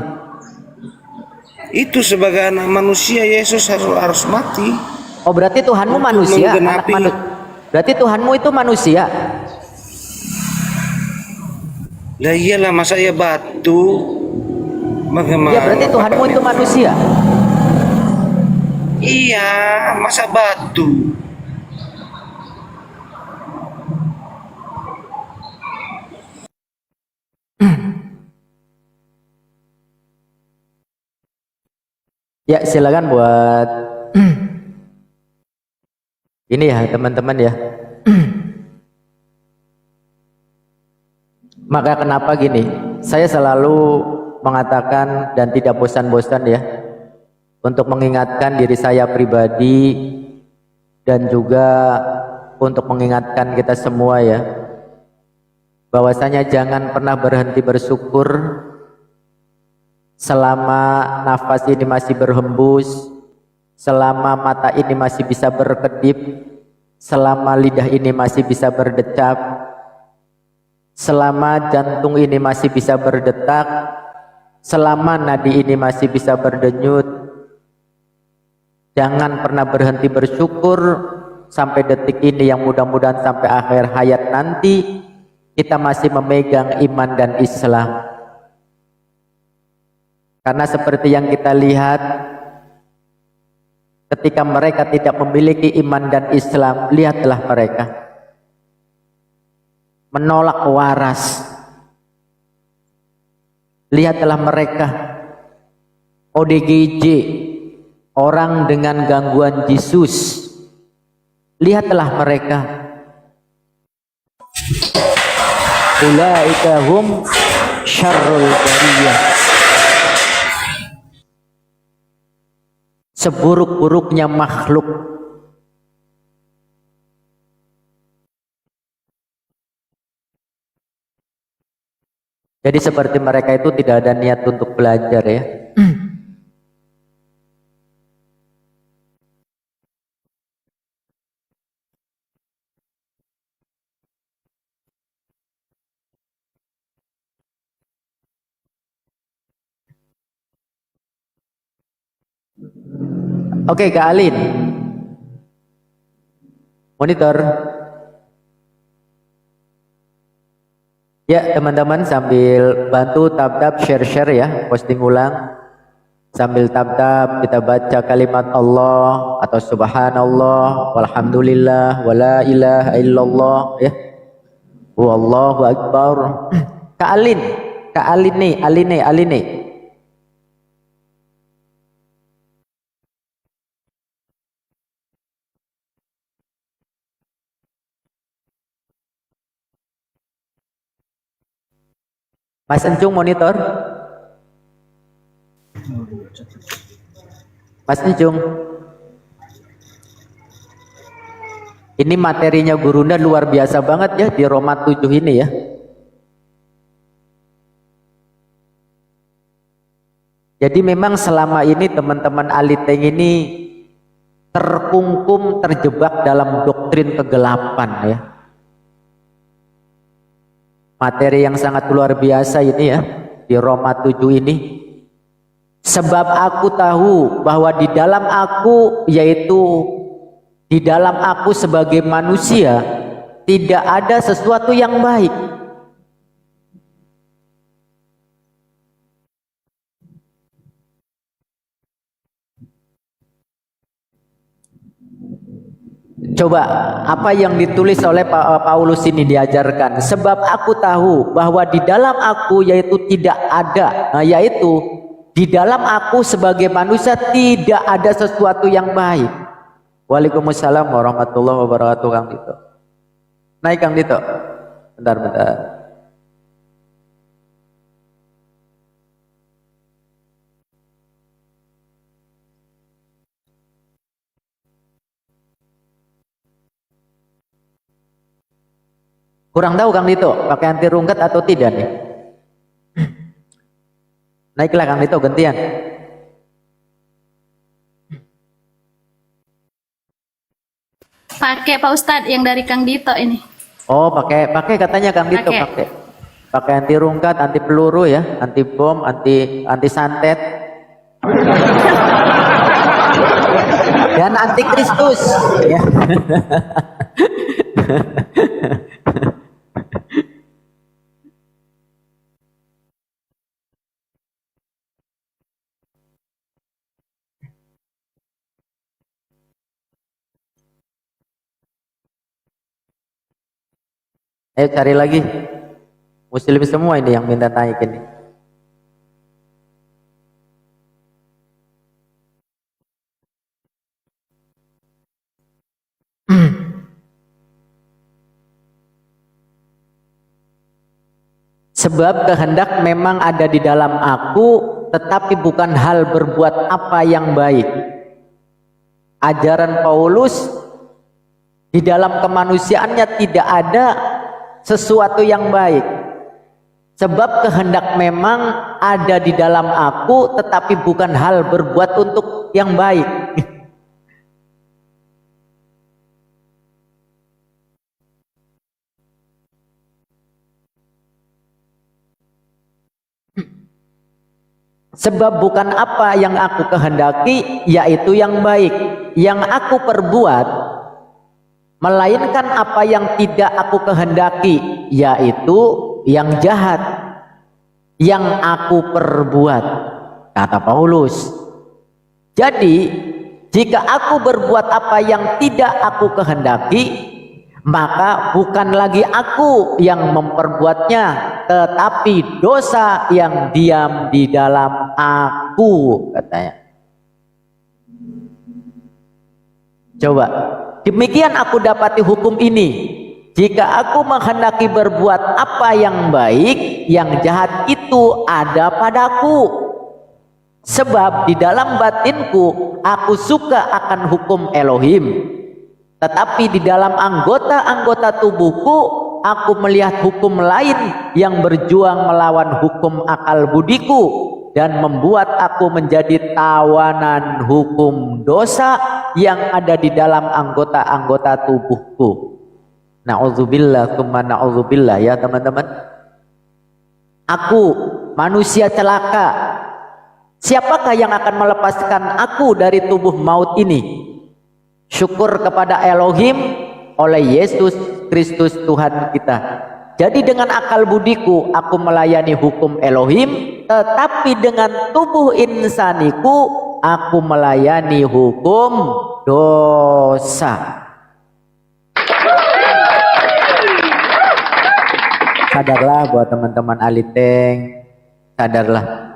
Itu sebagai anak manusia Yesus harus mati. Oh, berarti Tuhanmu manusia, anak manusia. Berarti Tuhanmu itu manusia. Lah iyalah, masa ya batu? Bagaimana? Ya, berarti Tuhanmu itu manusia. Iya, masa batu? Ya, silakan buat ini ya teman-teman ya. Maka kenapa gini, saya selalu mengatakan dan tidak bosan-bosan ya untuk mengingatkan diri saya pribadi dan juga untuk mengingatkan kita semua ya, bahwasanya jangan pernah berhenti bersyukur selama nafas ini masih berhembus, selama mata ini masih bisa berkedip, selama lidah ini masih bisa berdecap, selama jantung ini masih bisa berdetak, selama nadi ini masih bisa berdenyut. Jangan pernah berhenti bersyukur sampai detik ini, yang mudah-mudahan sampai akhir hayat nanti kita masih memegang iman dan Islam. Karena seperti yang kita lihat, ketika mereka tidak memiliki iman dan Islam, lihatlah mereka menolak waras. Lihatlah mereka ODGJ, orang dengan gangguan jisus. Lihatlah mereka, ulaika hum syarrul bariyah, seburuk-buruknya makhluk. Jadi seperti mereka itu tidak ada niat untuk belajar ya. Oke, Kak Alin. Monitor. Ya, teman-teman sambil bantu tab-tab share-share ya, posting ulang. Sambil tab-tab kita baca kalimat Allah atau subhanallah, walhamdulillah, wala ilaha illallah ya. Wallahu akbar. Kak Alin, Kak Alin nih, Alin nih. Mas Encung monitor. Mas Encung. Ini materinya Gurunda luar biasa banget ya di Roma 7 ini ya. Jadi memang selama ini teman-teman Aliteng ini terkungkum, terjebak dalam doktrin kegelapan ya. Materi yang sangat luar biasa ini ya, di Roma 7 ini. Sebab aku tahu bahwa di dalam aku, yaitu di dalam aku sebagai manusia, tidak ada sesuatu yang baik. Coba apa yang ditulis oleh Paulus ini diajarkan. Sebab aku tahu bahwa di dalam aku, yaitu tidak ada, yaitu di dalam aku sebagai manusia tidak ada sesuatu yang baik. Waalaikumsalam warahmatullahi wabarakatuh. Kang Dito, naik Kang Dito, bentar. Kurang tahu Kang Dito pakai anti rungkat atau tidak nih. Naiklah Kang Dito gantian. Pakai Pak Ustadz yang dari Kang Dito ini. Oh, pakai katanya Kang Dito pakai. Pakai anti rungkat, anti peluru ya, anti bom, anti santet. Dan anti Kristus ya. Ayo cari lagi. Muslim semua ini yang minta naik ini. Sebab kehendak memang ada di dalam aku, tetapi bukan hal berbuat apa yang baik. Ajaran Paulus di dalam kemanusiaannya tidak ada sesuatu yang baik. Sebab kehendak memang ada di dalam aku, tetapi bukan hal berbuat untuk yang baik. Sebab bukan apa yang aku kehendaki, yaitu yang baik, yang aku perbuat, melainkan apa yang tidak aku kehendaki, yaitu yang jahat yang aku perbuat, kata Paulus. Jadi jika aku berbuat apa yang tidak aku kehendaki, maka bukan lagi aku yang memperbuatnya, tetapi dosa yang diam di dalam aku, katanya. Coba, demikian aku dapati hukum ini. Jika aku menghendaki berbuat apa yang baik, yang jahat itu ada padaku. Sebab di dalam batinku aku suka akan hukum Elohim, tetapi di dalam anggota-anggota tubuhku aku melihat hukum lain yang berjuang melawan hukum akal budiku dan membuat aku menjadi tawanan hukum dosa yang ada di dalam anggota-anggota tubuhku. Na'udzubillah, tsumma na'udzubillah ya teman-teman. Aku manusia celaka. Siapakah yang akan melepaskan aku dari tubuh maut ini? Syukur kepada Elohim oleh Yesus Kristus Tuhan kita. Jadi dengan akal budiku aku melayani hukum Elohim, tetapi dengan tubuh insaniku aku melayani hukum dosa. Sadarlah buat teman-teman Aliteng, sadarlah.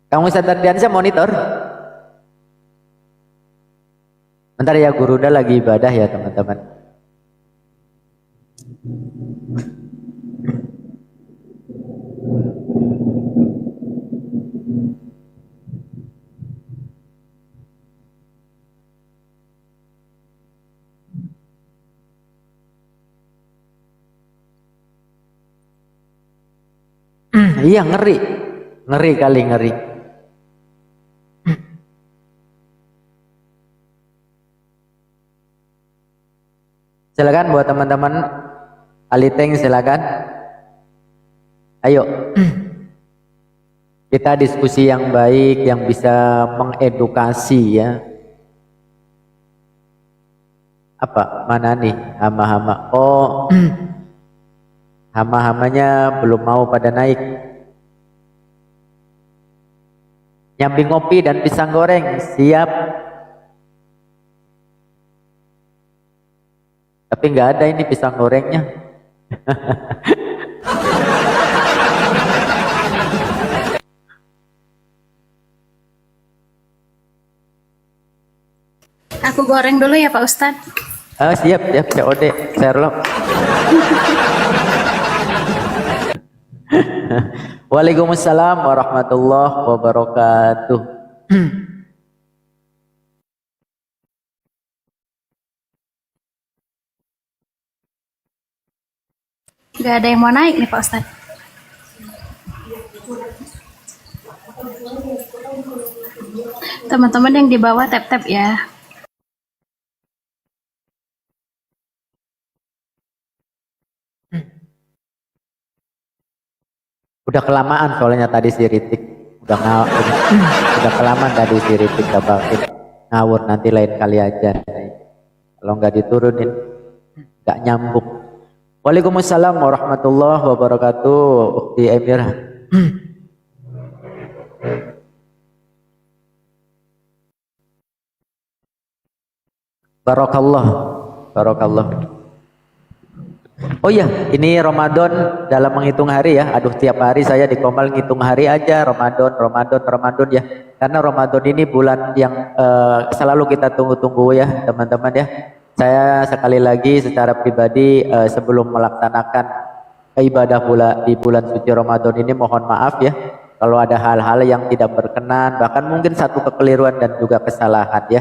Kamu sadar Diansyah monitor? Bentar ya, guru udah lagi ibadah ya teman-teman. Iya, ngeri. Ngeri kali, ngeri. Silakan buat teman-teman Aliteng, silakan. Ayo. Kita diskusi yang baik yang bisa mengedukasi ya. Apa? Mana nih hama-hama? Oh. Hama-hamanya belum mau pada naik. Nyambi ngopi dan pisang goreng siap. Tapi nggak ada ini pisang gorengnya. Aku goreng dulu ya Pak Ustadz. Siap, siap, COD, Sherlock. Waalaikumsalam warahmatullahi wabarakatuh. Gak ada yang mau naik nih Pak Ustadz. Teman-teman yang di bawah tap-tap ya. Udah kelamaan soalnya tadi si Ritik udah kelamaan tadi si Ritik Bakin ngawur, nanti lain kali aja. Kalau nggak diturunin nggak nyambung. Waalaikumsalam warahmatullahi wabarakatuh. Ukti Emirah. Barakallah, barakallah. Oh iya, ini Ramadan dalam menghitung hari ya. Aduh, tiap hari saya di Komal ngitung hari aja Ramadan ya. Karena Ramadan ini bulan yang selalu kita tunggu-tunggu ya, teman-teman ya. Saya sekali lagi secara pribadi sebelum melaksanakan ibadah di bulan suci Ramadan ini mohon maaf ya kalau ada hal-hal yang tidak berkenan, bahkan mungkin satu kekeliruan dan juga kesalahan ya.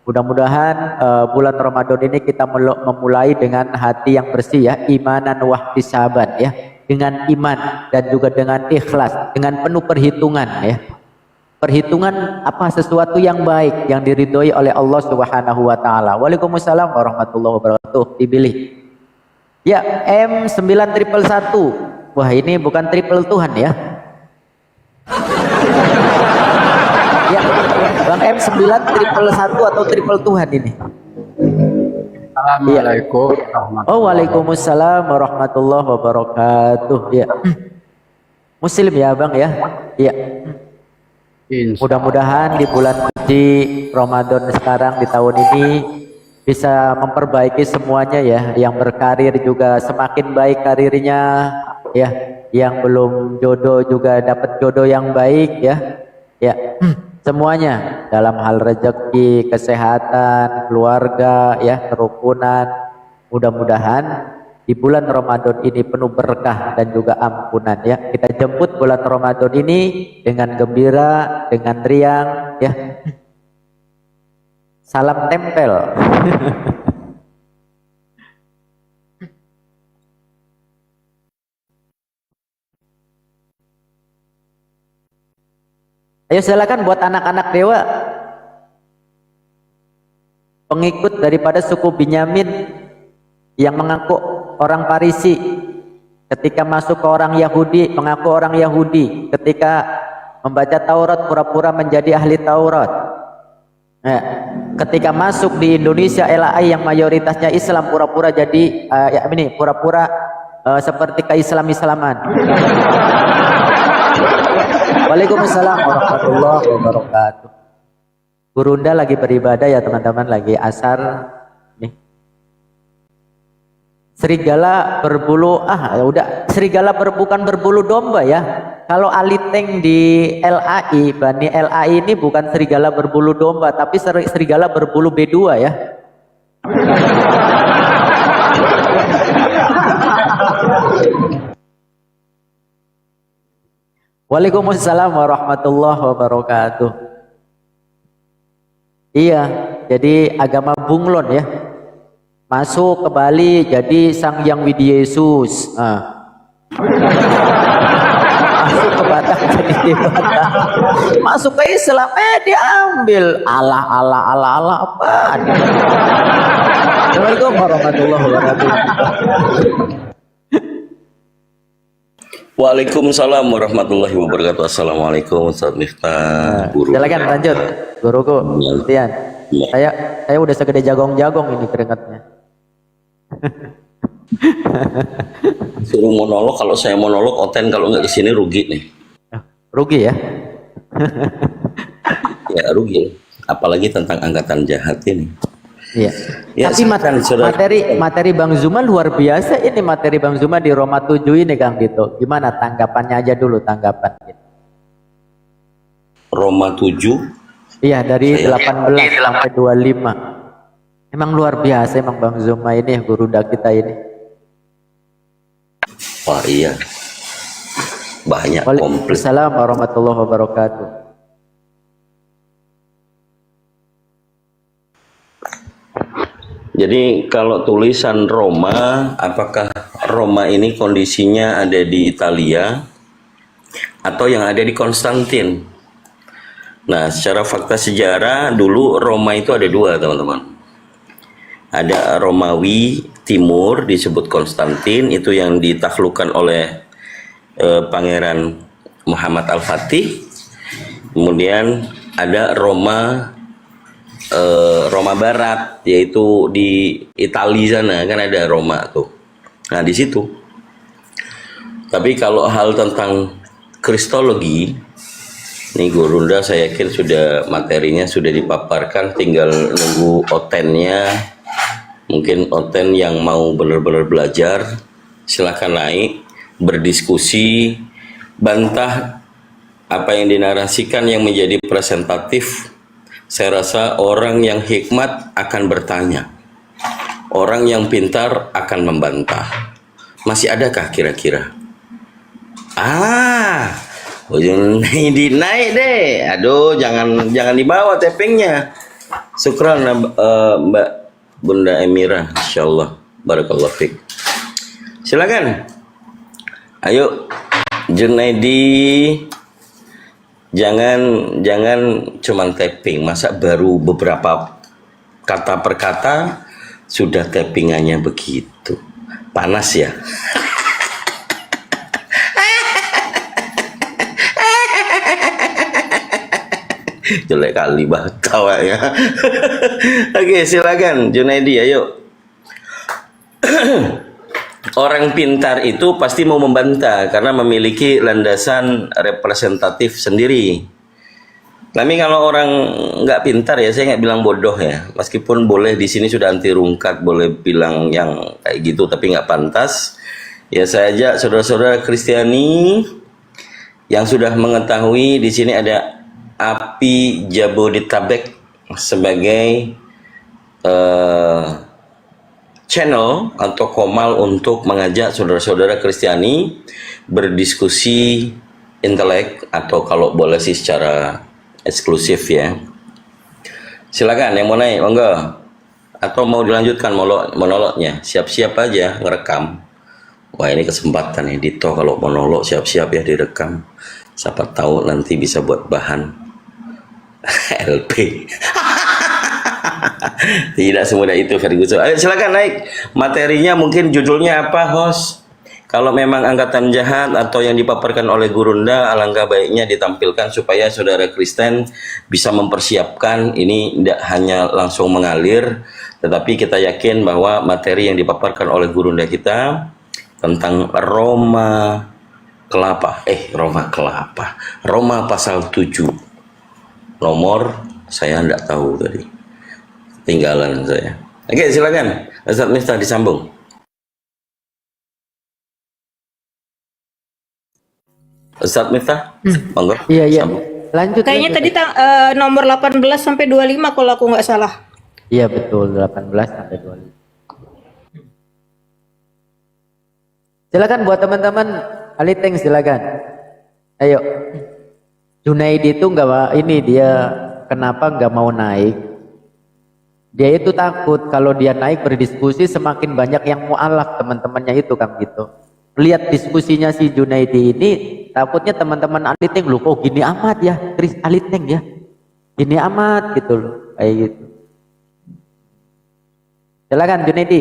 Mudah-mudahan bulan Ramadan ini kita memulai dengan hati yang bersih ya, imanan wahtisaban ya, dengan iman dan juga dengan ikhlas, dengan penuh perhitungan ya. Perhitungan apa sesuatu yang baik yang diridhoi oleh Allah Subhanahu wa taala. Waalaikumsalam warahmatullahi wabarakatuh. Dipilih. Ya, M9111. Wah, ini bukan triple Tuhan ya. Ya, Bang M9111 atau triple Tuhan ini? Assalamualaikum. Oh, waalaikumsalam warahmatullahi wabarakatuh. Ya. Muslim ya, Bang ya. Iya. Mudah-mudahan di bulan suci Ramadan sekarang di tahun ini bisa memperbaiki semuanya ya. Yang berkarir juga semakin baik karirnya ya. Yang belum jodoh juga dapat jodoh yang baik ya. Ya. Semuanya dalam hal rezeki, kesehatan, keluarga ya, kerukunan. Mudah-mudahan di bulan Ramadan ini penuh berkah dan juga ampunan ya. Kita jemput bulan Ramadan ini dengan gembira, dengan riang ya. Salam tempel. Ayo silakan buat anak-anak dewa, pengikut daripada suku Binyamin yang mengaku orang Parisi, ketika masuk ke orang Yahudi mengaku orang Yahudi, ketika membaca Taurat pura-pura menjadi ahli Taurat. Ketika masuk di Indonesia LAI yang mayoritasnya Islam pura-pura jadi pura-pura seperti keislaman. Waalaikumsalam warahmatullahi wabarakatuh. Gurunda lagi beribadah ya teman-teman, lagi asar nih. Serigala berbulu, serigala bukan berbulu domba ya. Kalau Aliteng di LAI, Bani LAI ini bukan serigala berbulu domba, tapi serigala berbulu B2 ya. Waalaikumsalam warahmatullahi wabarakatuh. Iya, jadi agama bunglon ya. Masuk ke Bali jadi Sang Hyang Widi Yesus. masuk ke Batak jadi di Batak. Masuk ke Islam, diambil. Allah apaan? Assalamualaikum warahmatullahi wabarakatuh. Waalaikumsalam warahmatullahi wabarakatuh. Assalamualaikum Ustaz Miftah. Guru. Silakan lanjut, guruku. Tian. Ya. Saya udah segede jagong-jagong ini keringatnya. Suruh monolog, kalau saya monolog Oten kalau nggak kesini rugi nih. Rugi ya? Ya rugi. Apalagi tentang angkatan jahat ini. Iya. Ya, Tapi silakan, saudara. materi Bang Zuma luar biasa ini, materi Bang Zuma di Roma 7 ini Kang gitu. Gimana tanggapannya aja dulu tanggapan gitu. Roma 7. Iya, dari 18 sampai 25. Emang luar biasa emang Bang Zuma ini guru kita ini. Wah iya. Banyak komplit. Waalaikumsalam warahmatullahi wabarakatuh. Jadi kalau tulisan Roma, apakah Roma ini kondisinya ada di Italia atau yang ada di Konstantin? Nah, secara fakta sejarah dulu Roma itu ada dua, teman-teman. Ada Romawi Timur disebut Konstantin, itu yang ditaklukkan oleh Pangeran Muhammad Al-Fatih. Kemudian ada Roma Barat, yaitu di Italia sana kan ada Roma tuh. Nah di situ. Tapi kalau hal tentang kristologi, nih Gurunda saya yakin sudah materinya sudah dipaparkan, tinggal nunggu Otennya. Mungkin Oten yang mau benar-benar belajar, silakan naik, berdiskusi, bantah apa yang dinarasikan yang menjadi presentatif. Saya rasa orang yang hikmat akan bertanya, orang yang pintar akan membantah. Masih adakah kira-kira? Naik deh. Aduh, jangan dibawa tappingnya. Syukran Mbak Bunda Emira, insyaallah. Barakallahu fiik. Silakan. Ayo Junaidi. Jangan cuman tapping, masa baru beberapa kata per kata sudah tappingannya begitu. Panas ya? Jelek kali banget tawa ya. Oke, silakan Junaidi, ayo. Orang pintar itu pasti mau membantah karena memiliki landasan representatif sendiri. Tapi kalau orang nggak pintar ya, saya nggak bilang bodoh ya. Meskipun boleh di sini sudah anti rungkat, boleh bilang yang kayak gitu, tapi nggak pantas. Ya saya ajak saudara-saudara Kristiani yang sudah mengetahui di sini ada Api Jabodetabek sebagai channel atau komal untuk mengajak saudara-saudara Kristiani berdiskusi intelek, atau kalau boleh sih secara eksklusif ya. Silakan yang mau naik, monggo. Atau mau dilanjutkan monolognya, siap-siap aja ngerekam. Wah ini kesempatan nih Dito, kalau monolog siap-siap ya direkam. Siapa tahu nanti bisa buat bahan LP. Tidak semudah itu Ferguson. Ayo silakan naik. Materinya mungkin judulnya apa, host? Kalau memang angkatan jahat atau yang dipaparkan oleh Gurunda, alangkah baiknya ditampilkan supaya saudara Kristen bisa mempersiapkan. Ini tidak hanya langsung mengalir, tetapi kita yakin bahwa materi yang dipaparkan oleh Gurunda kita tentang Roma pasal 7. Nomor saya tidak tahu tadi. Tinggalan saya. Oke, silakan. Ustaz Miftah disambung. Ustaz Miftah, monggo. Iya. Sambung. Lanjut. Kayaknya tadi nomor 18 sampai 25 kalau aku nggak salah. Iya betul, 18 sampai 25. Silakan buat teman-teman Aliteng, silakan. Ayo. Junaidi itu dia kenapa nggak mau naik? Dia itu takut kalau dia naik berdiskusi semakin banyak yang mualaf teman-temannya itu kan gitu. Lihat diskusinya si Junaidi ini takutnya teman-teman Aliteng lu kok gini amat ya, Chris Aliteng ya, gini amat gitu loh, kayak gitu. Silakan Junaidi.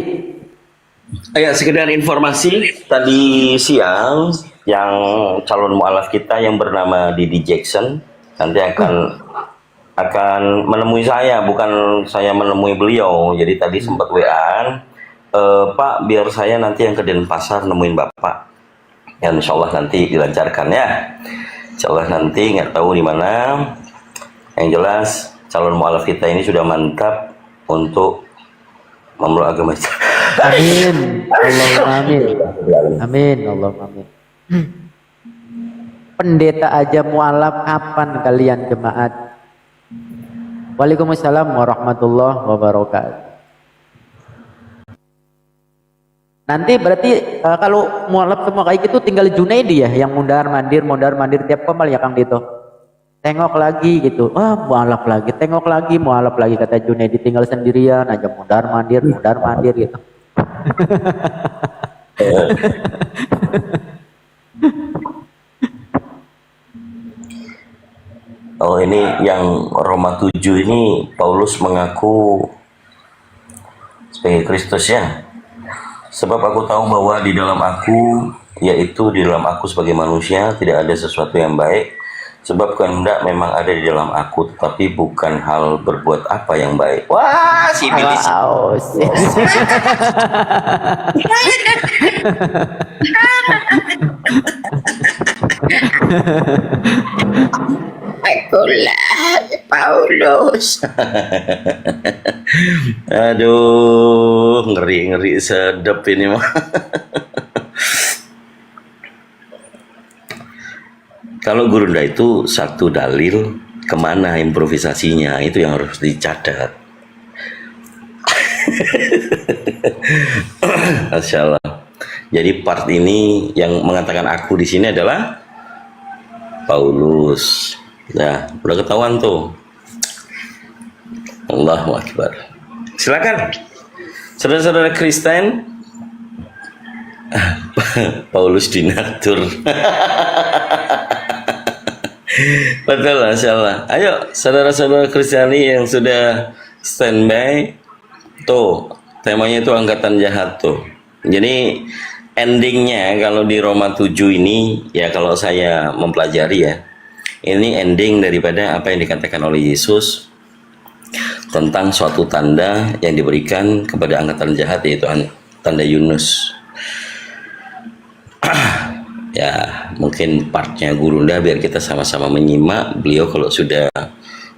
Ya, sekedar informasi, tadi siang yang calon mualaf kita yang bernama Didi Jackson nanti akan menemui saya, bukan saya menemui beliau. Jadi tadi sempat WA-an, Pak, biar saya nanti yang ke Denpasar nemuin Bapak. Ya, insya Allah nanti dilancarkan ya. Insya Allah nanti nggak tahu di mana. Yang jelas calon mualaf kita ini sudah mantap untuk memeluk agama Islam. Amin. Allahumma amin. Amin. Allahumma amin. Pendeta aja mualaf, kapan kalian jemaat? Waalaikumsalam warahmatullahi wabarakatuh. Nanti berarti kalau mualaf semua kayak gitu tinggal Junaidi ya yang mondar mandir tiap komal ya Kang Dito. Tengok lagi gitu, mualaf lagi, tengok lagi, mualaf lagi, kata Junaidi, tinggal sendirian aja mondar mandir gitu. Oh, ini yang Roma 7 ini Paulus mengaku sebagai Kristus ya. Sebab aku tahu bahwa di dalam aku, yaitu di dalam aku sebagai manusia, tidak ada sesuatu yang baik. Sebab kehendak memang ada di dalam aku, tetapi bukan hal berbuat apa yang baik. Wah, si bilis. Wow. Akulah Paulus. Aduh, ngeri sedep ini mah. Kalau Gurunda itu satu dalil, kemana improvisasinya itu yang harus dicatat. Masya Allah. Jadi part ini yang mengatakan aku di sini adalah Paulus. Nah, udah ketahuan tuh. Allahu Akbar. Silakan, saudara-saudara Kristen. Paulus dinatur. Betul, Masya Allah. Ayo, saudara-saudara Kristiani yang sudah standby, tuh temanya itu angkatan jahat tuh. Jadi endingnya kalau di Roma 7 ini, ya kalau saya mempelajari ya, ini ending daripada apa yang dikatakan oleh Yesus tentang suatu tanda yang diberikan kepada angkatan jahat, yaitu tanda Yunus. Ya, mungkin partnya Gurunda biar kita sama-sama menyimak. Beliau kalau sudah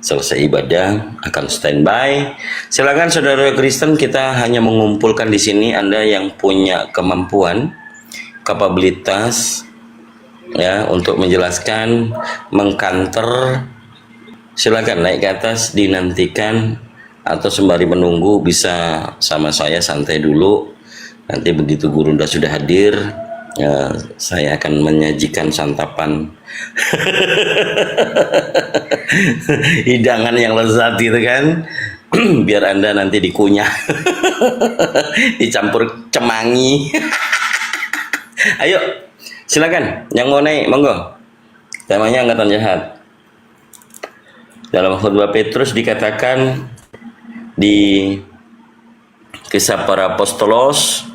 selesai ibadah akan standby. Silakan saudara Kristen, kita hanya mengumpulkan di sini Anda yang punya kemampuan, kapabilitas ya untuk menjelaskan, mengkanter. Silakan naik ke atas, dinantikan atau sembari menunggu bisa sama saya santai dulu. Nanti begitu Gurunda sudah hadir, ya, saya akan menyajikan santapan hidangan yang lezat gitu kan. Biar Anda nanti dikunyah dicampur cemangi. Ayo silakan yang mau naik monggo. Temanya angkatan jahat. Dalam khutbah Petrus dikatakan di Kisah Para Apostolos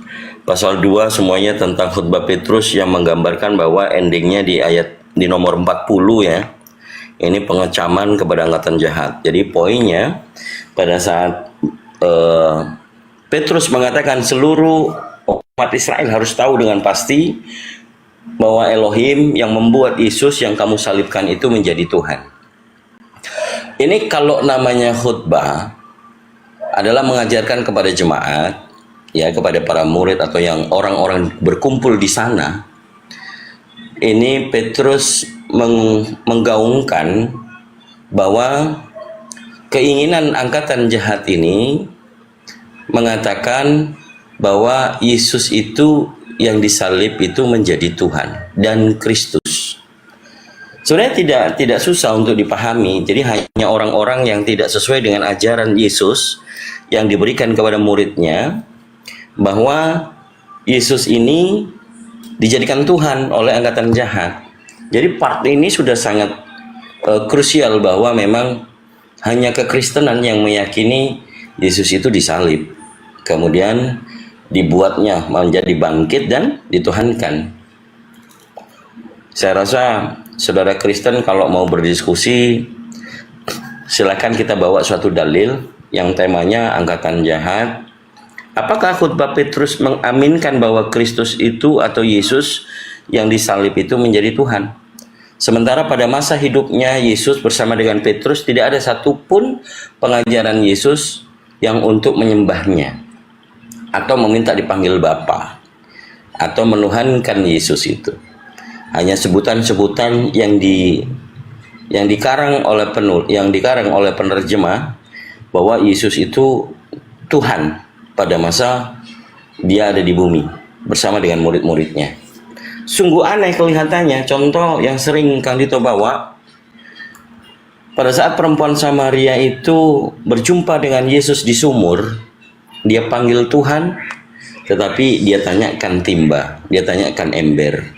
pasal 2 semuanya tentang khutbah Petrus yang menggambarkan bahwa endingnya di nomor 40 ya. Ini pengecaman kepada angkatan jahat. Jadi poinnya pada saat Petrus mengatakan seluruh umat Israel harus tahu dengan pasti bahwa Elohim yang membuat Yesus yang kamu salibkan itu menjadi Tuhan. Ini kalau namanya khutbah adalah mengajarkan kepada jemaat, ya, kepada para murid atau yang orang-orang berkumpul di sana. Ini Petrus menggaungkan bahwa keinginan angkatan jahat ini mengatakan bahwa Yesus itu yang disalib itu menjadi Tuhan dan Kristus. Sebenarnya tidak susah untuk dipahami. Jadi hanya orang-orang yang tidak sesuai dengan ajaran Yesus yang diberikan kepada muridnya, bahwa Yesus ini dijadikan Tuhan oleh angkatan jahat. Jadi part ini sudah sangat krusial bahwa memang hanya kekristenan yang meyakini Yesus itu disalib, kemudian dibuatnya menjadi bangkit dan dituhankan. Saya rasa saudara Kristen kalau mau berdiskusi, silakan kita bawa suatu dalil yang temanya angkatan jahat. Apakah khutbah Petrus mengaminkan bahwa Kristus itu atau Yesus yang disalib itu menjadi Tuhan? Sementara pada masa hidupnya Yesus bersama dengan Petrus tidak ada satupun pengajaran Yesus yang untuk menyembahnya atau meminta dipanggil Bapa atau menuhankan Yesus itu. Hanya sebutan-sebutan yang dikarang oleh penerjemah bahwa Yesus itu Tuhan pada masa dia ada di bumi bersama dengan murid-muridnya. Sungguh aneh kelihatannya. Contoh yang sering Kang Dito bawa, pada saat perempuan Samaria itu berjumpa dengan Yesus di sumur, dia panggil Tuhan, tetapi dia tanyakan timba, dia tanyakan ember.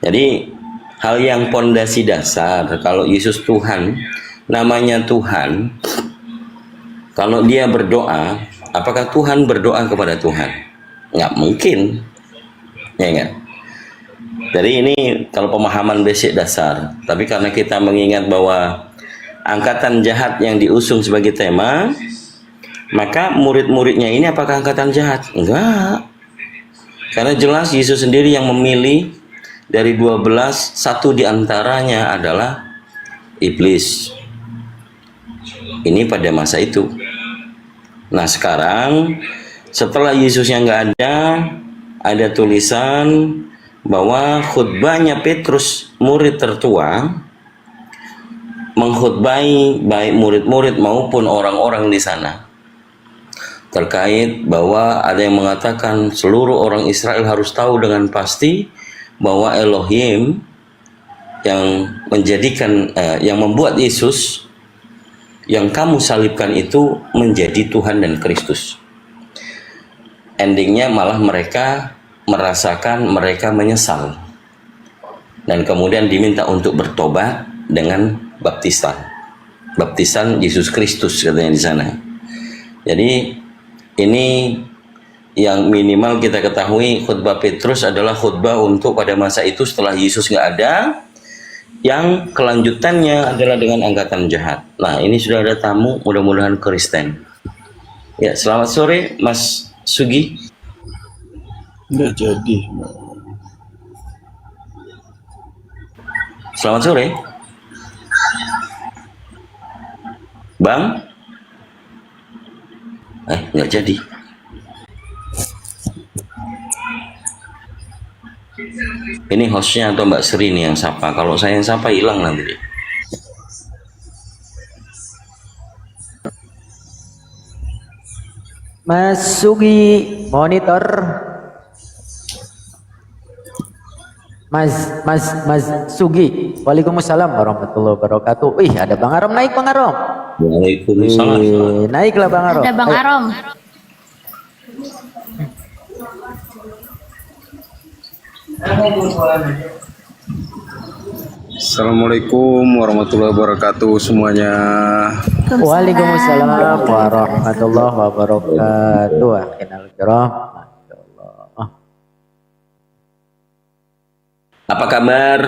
Jadi hal yang pondasi dasar, kalau Yesus Tuhan, namanya Tuhan, kalau dia berdoa, apakah Tuhan berdoa kepada Tuhan? Nggak mungkin, ya enggak? Jadi ini kalau pemahaman basic dasar. Tapi karena kita mengingat bahwa angkatan jahat yang diusung sebagai tema, maka murid-muridnya ini apakah angkatan jahat? Enggak. Karena jelas Yesus sendiri yang memilih dari 12, satu diantaranya adalah iblis. Ini pada masa itu. Nah sekarang setelah Yesusnya nggak ada tulisan bahwa khutbahnya Petrus, murid tertua, mengkhutbai baik murid-murid maupun orang-orang di sana terkait bahwa ada yang mengatakan seluruh orang Israel harus tahu dengan pasti bahwa Elohim yang yang membuat Yesus yang kamu salibkan itu menjadi Tuhan dan Kristus. Endingnya malah mereka merasakan mereka menyesal dan kemudian diminta untuk bertobat dengan baptisan Yesus Kristus katanya di sana. Jadi ini yang minimal kita ketahui, khutbah Petrus adalah khutbah untuk pada masa itu setelah Yesus nggak ada, yang kelanjutannya adalah dengan angkatan jahat. Nah ini sudah ada tamu, mudah-mudahan Kristen. Ya, selamat sore Mas Sugi. Nggak jadi. Selamat sore Bang. Nggak jadi. Ini hostnya atau Mbak Sri nih yang sapa. Kalau saya yang sapa hilang nanti. Mas Sugi monitor. Mas Sugi. Waalaikumsalam warahmatullahi wabarakatuh. Wih, ada Bang Arom naik, Bang Arom. Waalaikumsalam. Naiklah Bang Arom. Ada Bang Ayo. Arom. Assalamualaikum warahmatullahi wabarakatuh semuanya. Waalaikumsalam warahmatullahi wabarakatuh. Akhirul kiram. Masyaallah. Apa kabar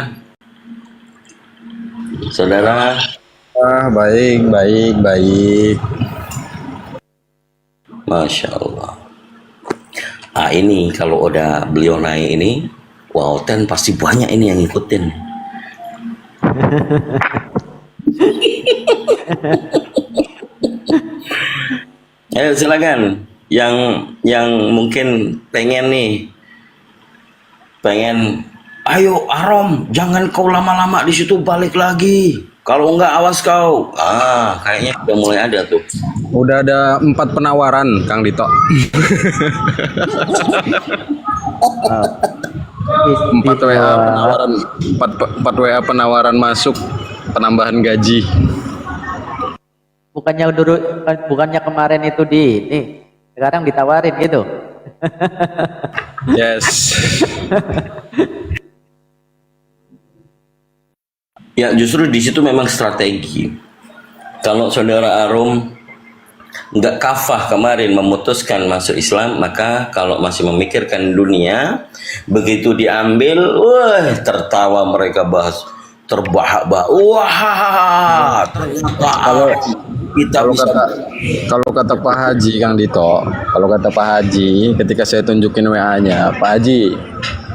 saudara? Baik. Masya Allah. Ini kalau udah beliau naik ini, wow, pasti banyak ini yang ngikutin. Ayo silakan, yang mungkin pengen, ayo Arom, jangan kau lama-lama di situ, balik lagi. Kalau enggak awas kau. Kayaknya udah mulai ada tuh. Udah ada 4 penawaran Kang Dito. 4 WA penawaran, 4 WA penawaran masuk penambahan gaji. Bukannya kemarin itu sekarang ditawarin gitu. Yes. Ya justru di situ memang strategi. Kalau saudara Arum nggak kafah kemarin memutuskan masuk Islam, maka kalau masih memikirkan dunia, begitu diambil, wah tertawa mereka bahas, terbahak-bahak, wah ternyata kita Kalau bisa. kalau kata Pak Haji Kang Dito, kalau kata Pak Haji, ketika saya tunjukin WA-nya, Pak Haji,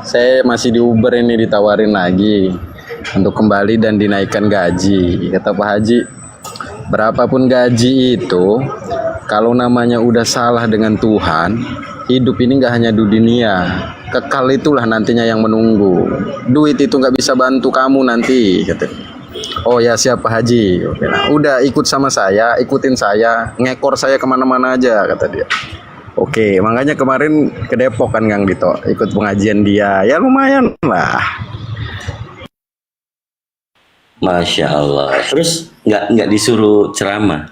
saya masih di Uber ini ditawarin lagi untuk kembali dan dinaikkan gaji. Kata Pak Haji, berapapun gaji itu, kalau namanya udah salah dengan Tuhan, hidup ini nggak hanya di dunia, kekal itulah nantinya yang menunggu. Duit itu nggak bisa bantu kamu nanti, kata. Oh ya siap Pak Haji. Oke, nah, udah ikut sama saya, ikutin saya, ngekor saya kemana-mana aja, kata dia. Oke, makanya kemarin ke Depok kan Kang Dito, ikut pengajian dia, ya lumayan lah. Masya Allah. Terus nggak disuruh ceramah,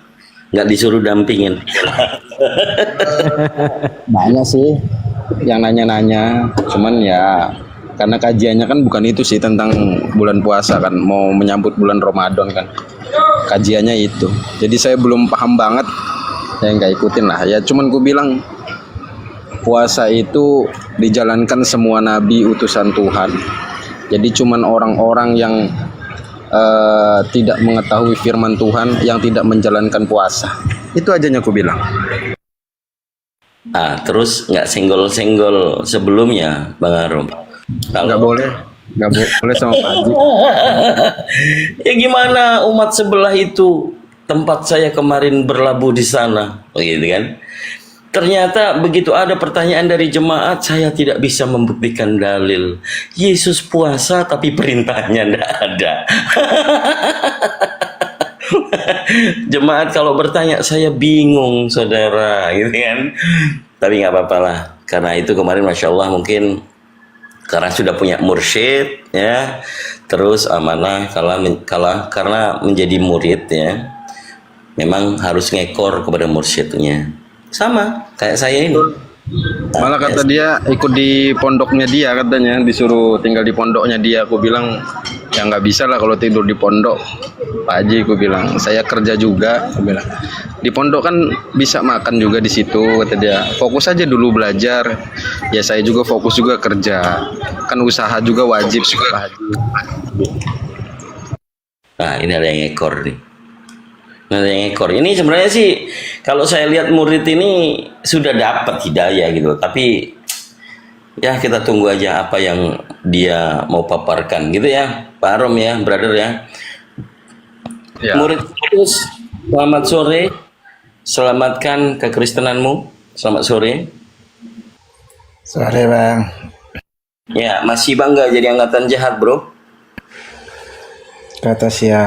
nggak disuruh dampingin. Banyak sih yang nanya-nanya, cuman ya karena kajiannya kan bukan itu sih tentang bulan puasa kan, mau menyambut bulan Ramadan kan, kajiannya itu. Jadi saya belum paham banget, saya nggak ikutin lah. Ya cuman ku bilang puasa itu dijalankan semua nabi utusan Tuhan. Jadi cuman orang-orang yang tidak mengetahui firman Tuhan yang tidak menjalankan puasa. Itu ajanya aku bilang. Ah, terus nggak senggol-senggol sebelumnya, Bang Arum? Nggak boleh sama Pak Haji. Ya gimana umat sebelah itu, tempat saya kemarin berlabuh di sana, begitu kan? Ternyata begitu ada pertanyaan dari jemaat, saya tidak bisa membuktikan dalil. Yesus puasa tapi perintahnya tidak ada. Jemaat kalau bertanya saya bingung saudara, gitu kan? Tapi nggak apa-apa lah, karena itu kemarin Masya Allah mungkin karena sudah punya mursyid ya, terus amanah karena menjadi murid ya, memang harus ngekor kepada mursyidnya, sama kayak saya ini. Malah kata dia ikut di pondoknya dia, katanya disuruh tinggal di pondoknya dia. Aku bilang ya nggak bisa lah kalau tidur di pondok Pak Haji. Aku bilang saya kerja juga, aku bilang di pondok kan bisa makan juga di situ, kata dia. Fokus aja dulu belajar, ya saya juga fokus juga kerja, kan usaha juga wajib Pak Haji. Nah ini ada yang ekor nih. Nah, yang ekor ini sebenarnya sih kalau saya lihat murid ini sudah dapat hidayah gitu, tapi ya kita tunggu aja apa yang dia mau paparkan gitu ya, Pak Arum ya, brother ya. Ya. Murid terus, selamat sore, selamatkan kekristenanmu, selamat sore. Sore Bang. Ya masih bangga jadi angkatan jahat bro. Kata siapa?